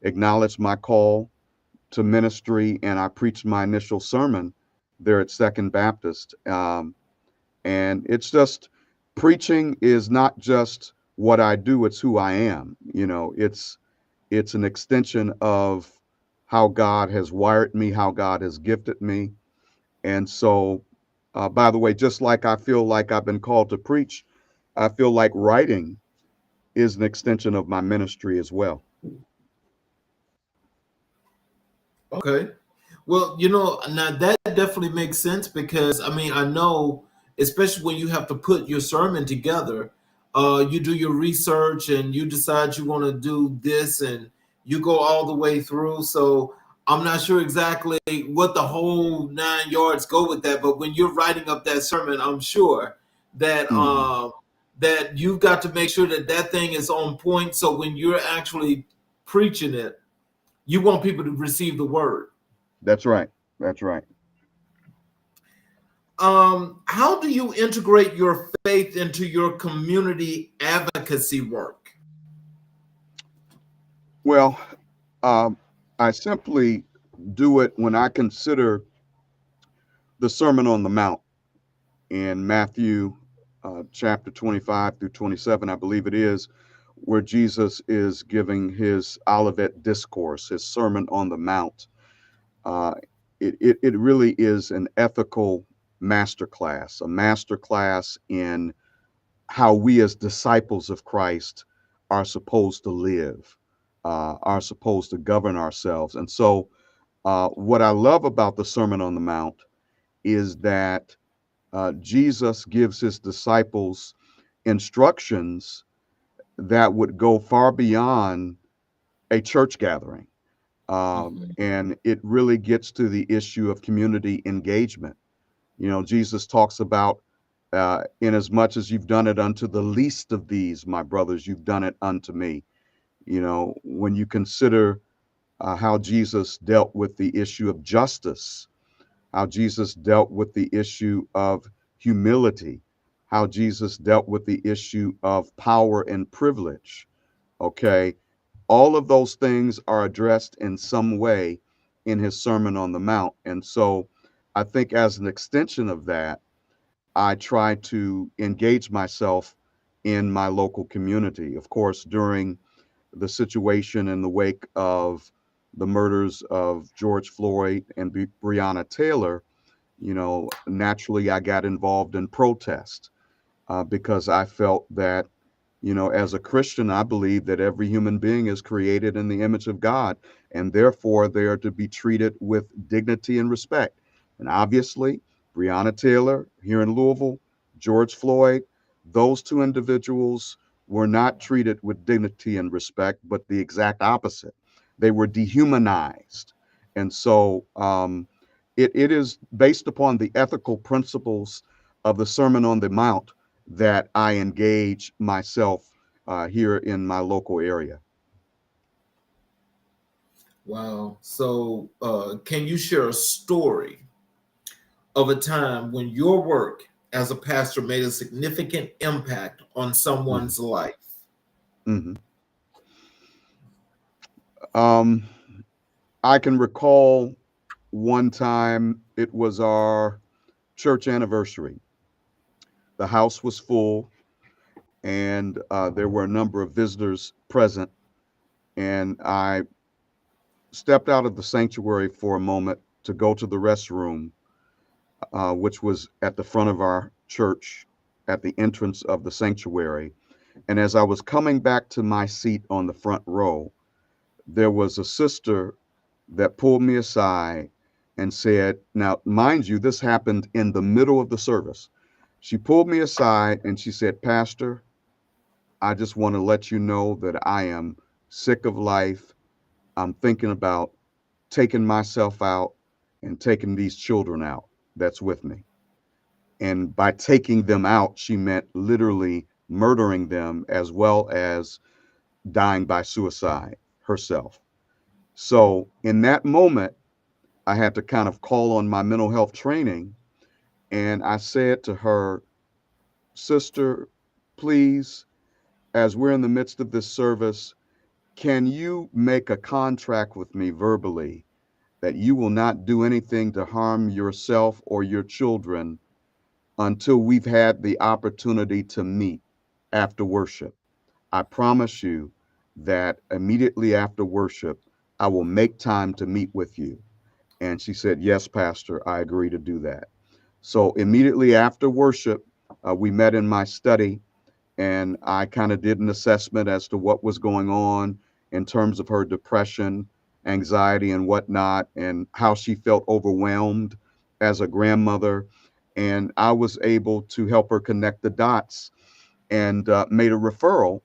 acknowledged my call to ministry and I preached my initial sermon there at Second Baptist. And it's just preaching is not just what I do, it's who I am. It's an extension of how God has wired me, how God has gifted me. And so, by the way, just like I feel like I've been called to preach, I feel like writing is an extension of my ministry as well. Okay. Well, you know, now that definitely makes sense because I mean, I know, especially when you have to put your sermon together, you do your research and you decide you want to do this and you go all the way through. So I'm not sure exactly what the whole 9 yards go with that, but when you're writing up that sermon, I'm sure that Mhm. that you've got to make sure that that thing is on point. So when you're actually preaching it, you want people to receive the word. That's right. That's right. How do you integrate your faith into your community advocacy work? Well, um, I simply do it when I consider the Sermon on the Mount in Matthew chapter 25 through 27, I believe it is, where Jesus is giving his Olivet discourse, his Sermon on the Mount. Uh, it really is an ethical masterclass, a masterclass in how we as disciples of Christ are supposed to live, are supposed to govern ourselves. And so, what I love about the Sermon on the Mount is that Jesus gives his disciples instructions that would go far beyond a church gathering. Mhm. And it really gets to the issue of community engagement. You know, Jesus talks about, in as much as you've done it unto the least of these, my brothers, you've done it unto me. You know, when you consider how Jesus dealt with the issue of justice, how Jesus dealt with the issue of humility, how Jesus dealt with the issue of power and privilege. Okay. All of those things are addressed in some way in his Sermon on the Mount. And so I think as an extension of that, I try to engage myself in my local community. Of course, during the situation in the wake of the murders of George Floyd and Breonna Taylor, you know, naturally I got involved in protest because I felt that, you know, as a Christian, I believe that every human being is created in the image of God, and therefore they are to be treated with dignity and respect. And obviously, Breonna Taylor here in Louisville, George Floyd, those two individuals were not treated with dignity and respect, but the exact opposite. They were dehumanized. And so it is based upon the ethical principles of the Sermon on the Mount that I engage myself here in my local area. Wow. So, can you share a story of a time when your work as a pastor made a significant impact on Mhm. someone's life? Mhm. Um, I can recall one time it was our church anniversary. The house was full, and there were a number of visitors present. And I stepped out of the sanctuary for a moment to go to the restroom, which was at the front of our church at the entrance of the sanctuary. And as I was coming back to my seat on the front row, there was a sister that pulled me aside and said, now, mind you, this happened in the middle of the service. She pulled me aside and she said, Pastor, I just want to let you know that I am sick of life. I'm thinking about taking myself out and taking these children out that's with me. And by taking them out, she meant literally murdering them as well as dying by suicide herself. So in that moment, I had to kind of call on my mental health training. And I said to her, Sister, please, as we're in the midst of this service, can you make a contract with me verbally that you will not do anything to harm yourself or your children until we've had the opportunity to meet after worship? I promise you that immediately after worship, I will make time to meet with you. And she said, Yes, Pastor, I agree to do that. So immediately after worship, we met in my study, and I kind of did an assessment as to what was going on in terms of her depression. anxiety and whatnot, and how she felt overwhelmed as a grandmother. And I was able to help her connect the dots and made a referral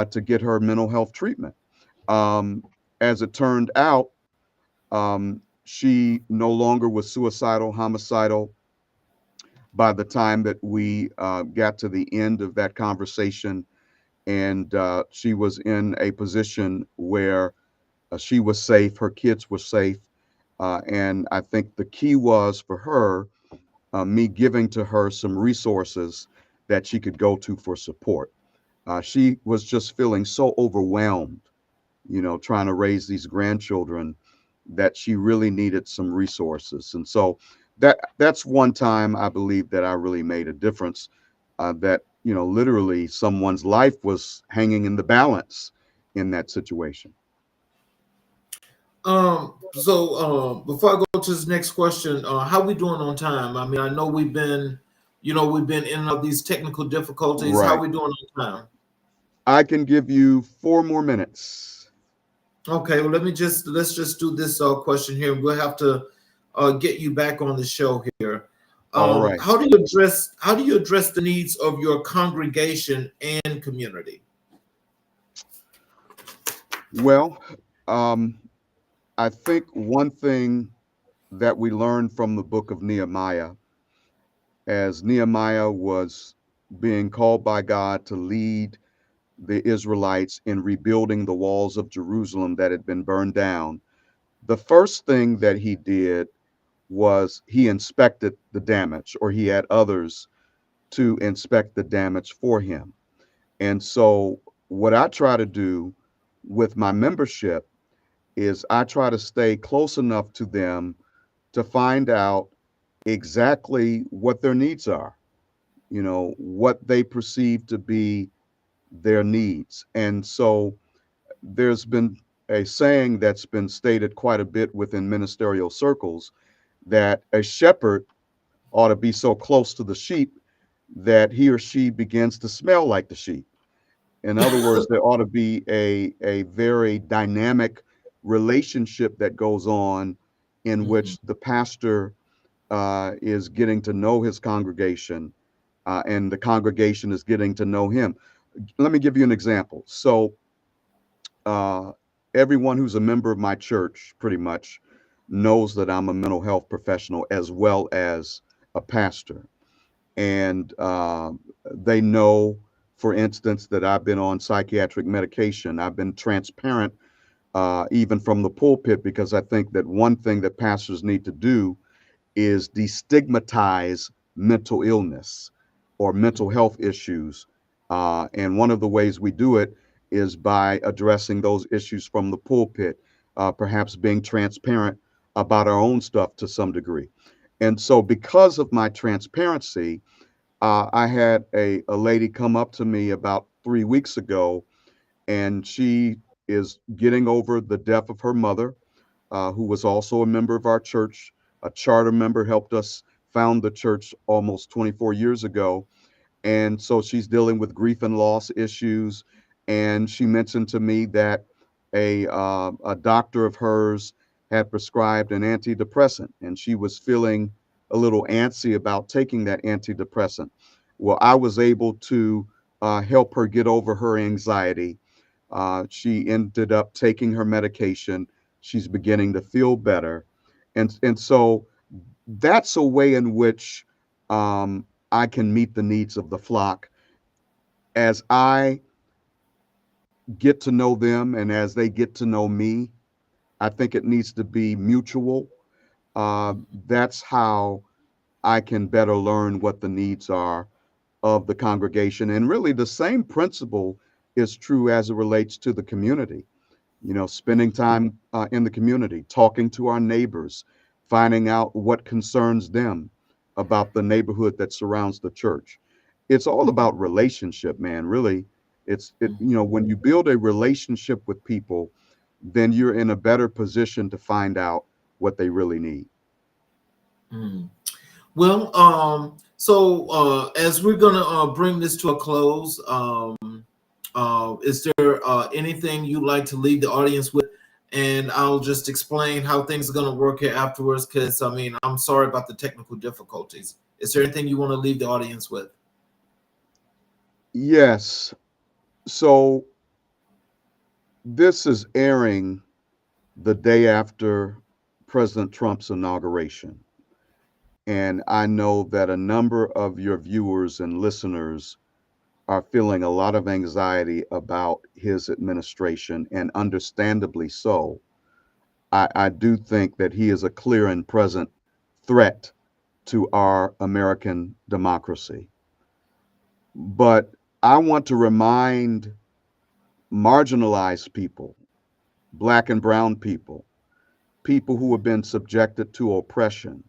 to get her mental health treatment. Um, as it turned out, she no longer was suicidal, homicidal. By the time that we got to the end of that conversation, and she was in a position where she was safe, her kids were safe. And I think the key was for her, me giving to her some resources that she could go to for support. She was just feeling so overwhelmed, trying to raise these grandchildren, that she really needed some resources. And so that's one time I believe that I really made a difference. That literally someone's life was hanging in the balance in that situation. Before I go to this next question, how we doing on time? I mean, I know we've been in and out of these technical difficulties. How Right. we doing on time? I can give you 4 more minutes. Okay, well, let's just do this question here. We'll have to get you back on the show here. All right. How do you address the needs of your congregation and community? Well, um, I think one thing that we learned from the book of Nehemiah, as Nehemiah was being called by God to lead the Israelites in rebuilding the walls of Jerusalem that had been burned down, the first thing that he did was he inspected the damage, or he had others to inspect the damage for him. And so, what I try to do with my membership is I try to stay close enough to them to find out exactly what their needs are, what they perceive to be their needs. And so there's been a saying that's been stated quite a bit within ministerial circles, that a shepherd ought to be so close to the sheep that he or she begins to smell like the sheep. In other words, there ought to be a very dynamic relationship that goes on, in Mhm. which the pastor is getting to know his congregation, and the congregation is getting to know him. Let me give you an example. So, uh, everyone who's a member of my church pretty much knows that I'm a mental health professional as well as a pastor. And they know, for instance, that I've been on psychiatric medication. I've been transparent, even from the pulpit, because I think that one thing that pastors need to do is destigmatize mental illness or mental health issues. And one of the ways we do it is by addressing those issues from the pulpit, perhaps being transparent about our own stuff to some degree. And so, because of my transparency, I had a lady come up to me about 3 weeks ago, and she is getting over the death of her mother, who was also a member of our church, a charter member, helped us found the church almost 24 years ago. And so she's dealing with grief and loss issues. And she mentioned to me that a doctor of hers had prescribed an antidepressant, and she was feeling a little antsy about taking that antidepressant. Well, I was able to help her get over her anxiety. She ended up taking her medication. She's beginning to feel better. And so that's a way in which I can meet the needs of the flock as I get to know them and as they get to know me. I think it needs to be mutual. That's how I can better learn what the needs are of the congregation. And really, the same principle is true as it relates to the community. Spending time in the community, talking to our neighbors, finding out what concerns them about the neighborhood that surrounds the church. It's all about relationship, man. Really, when you build a relationship with people, then you're in a better position to find out what they really need. Mhm. Well, as we're gonna bring this to a close, is there anything you'd like to leave the audience with and I'll just explain how things are going to work here afterwards. Because I mean, I'm sorry about the technical difficulties. Is there anything you want to leave the audience with? Yes. So this is airing the day after President Trump's inauguration. And I know that a number of your viewers and listeners are feeling a lot of anxiety about his administration, and understandably so. I do think that he is a clear and present threat to our American democracy. But I want to remind marginalized people, Black and brown people, people who have been subjected to oppression,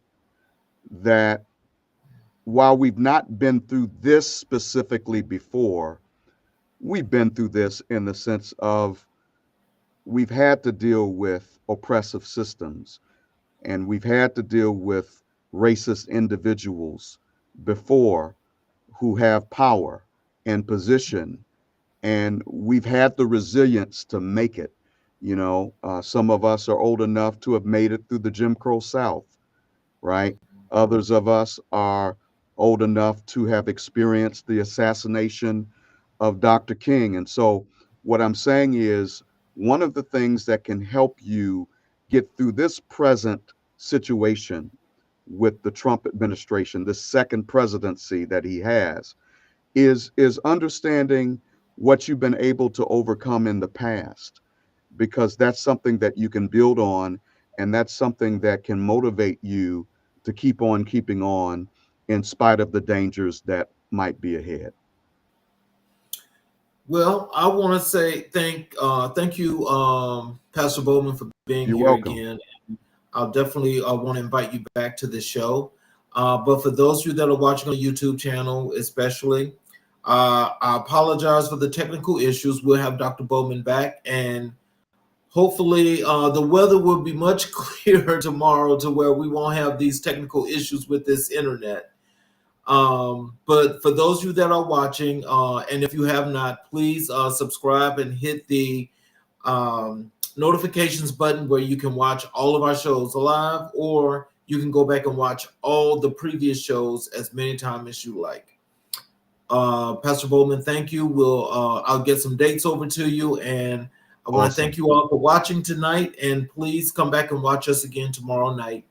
that while we've not been through this specifically before, we've been through this in the sense of we've had to deal with oppressive systems, and we've had to deal with racist individuals before who have power and position, and we've had the resilience to make it. Some of us are old enough to have made it through the Jim Crow South, right? Others of us are old enough to have experienced the assassination of Dr. King. And so, what I'm saying is, one of the things that can help you get through this present situation with the Trump administration, this second presidency that he has, is understanding what you've been able to overcome in the past, because that's something that you can build on, and that's something that can motivate you to keep on keeping on in spite of the dangers that might be ahead. Well, I want to say thank you, Pastor Bowman, for being You're here welcome. again. I'll definitely want to invite you back to the show. But for those of you that are watching on the YouTube channel, especially, I apologize for the technical issues. We'll have Dr. Bowman back, and hopefully the weather will be much clearer tomorrow to where we won't have these technical issues with this internet. But for those of you that are watching, and if you have not, please subscribe and hit the notifications button where you can watch all of our shows live, or you can go back and watch all the previous shows as many times as you like. Pastor Bowman, thank you. I'll get some dates over to you, and I want to Awesome. thank you all for watching tonight, and please come back and watch us again tomorrow night.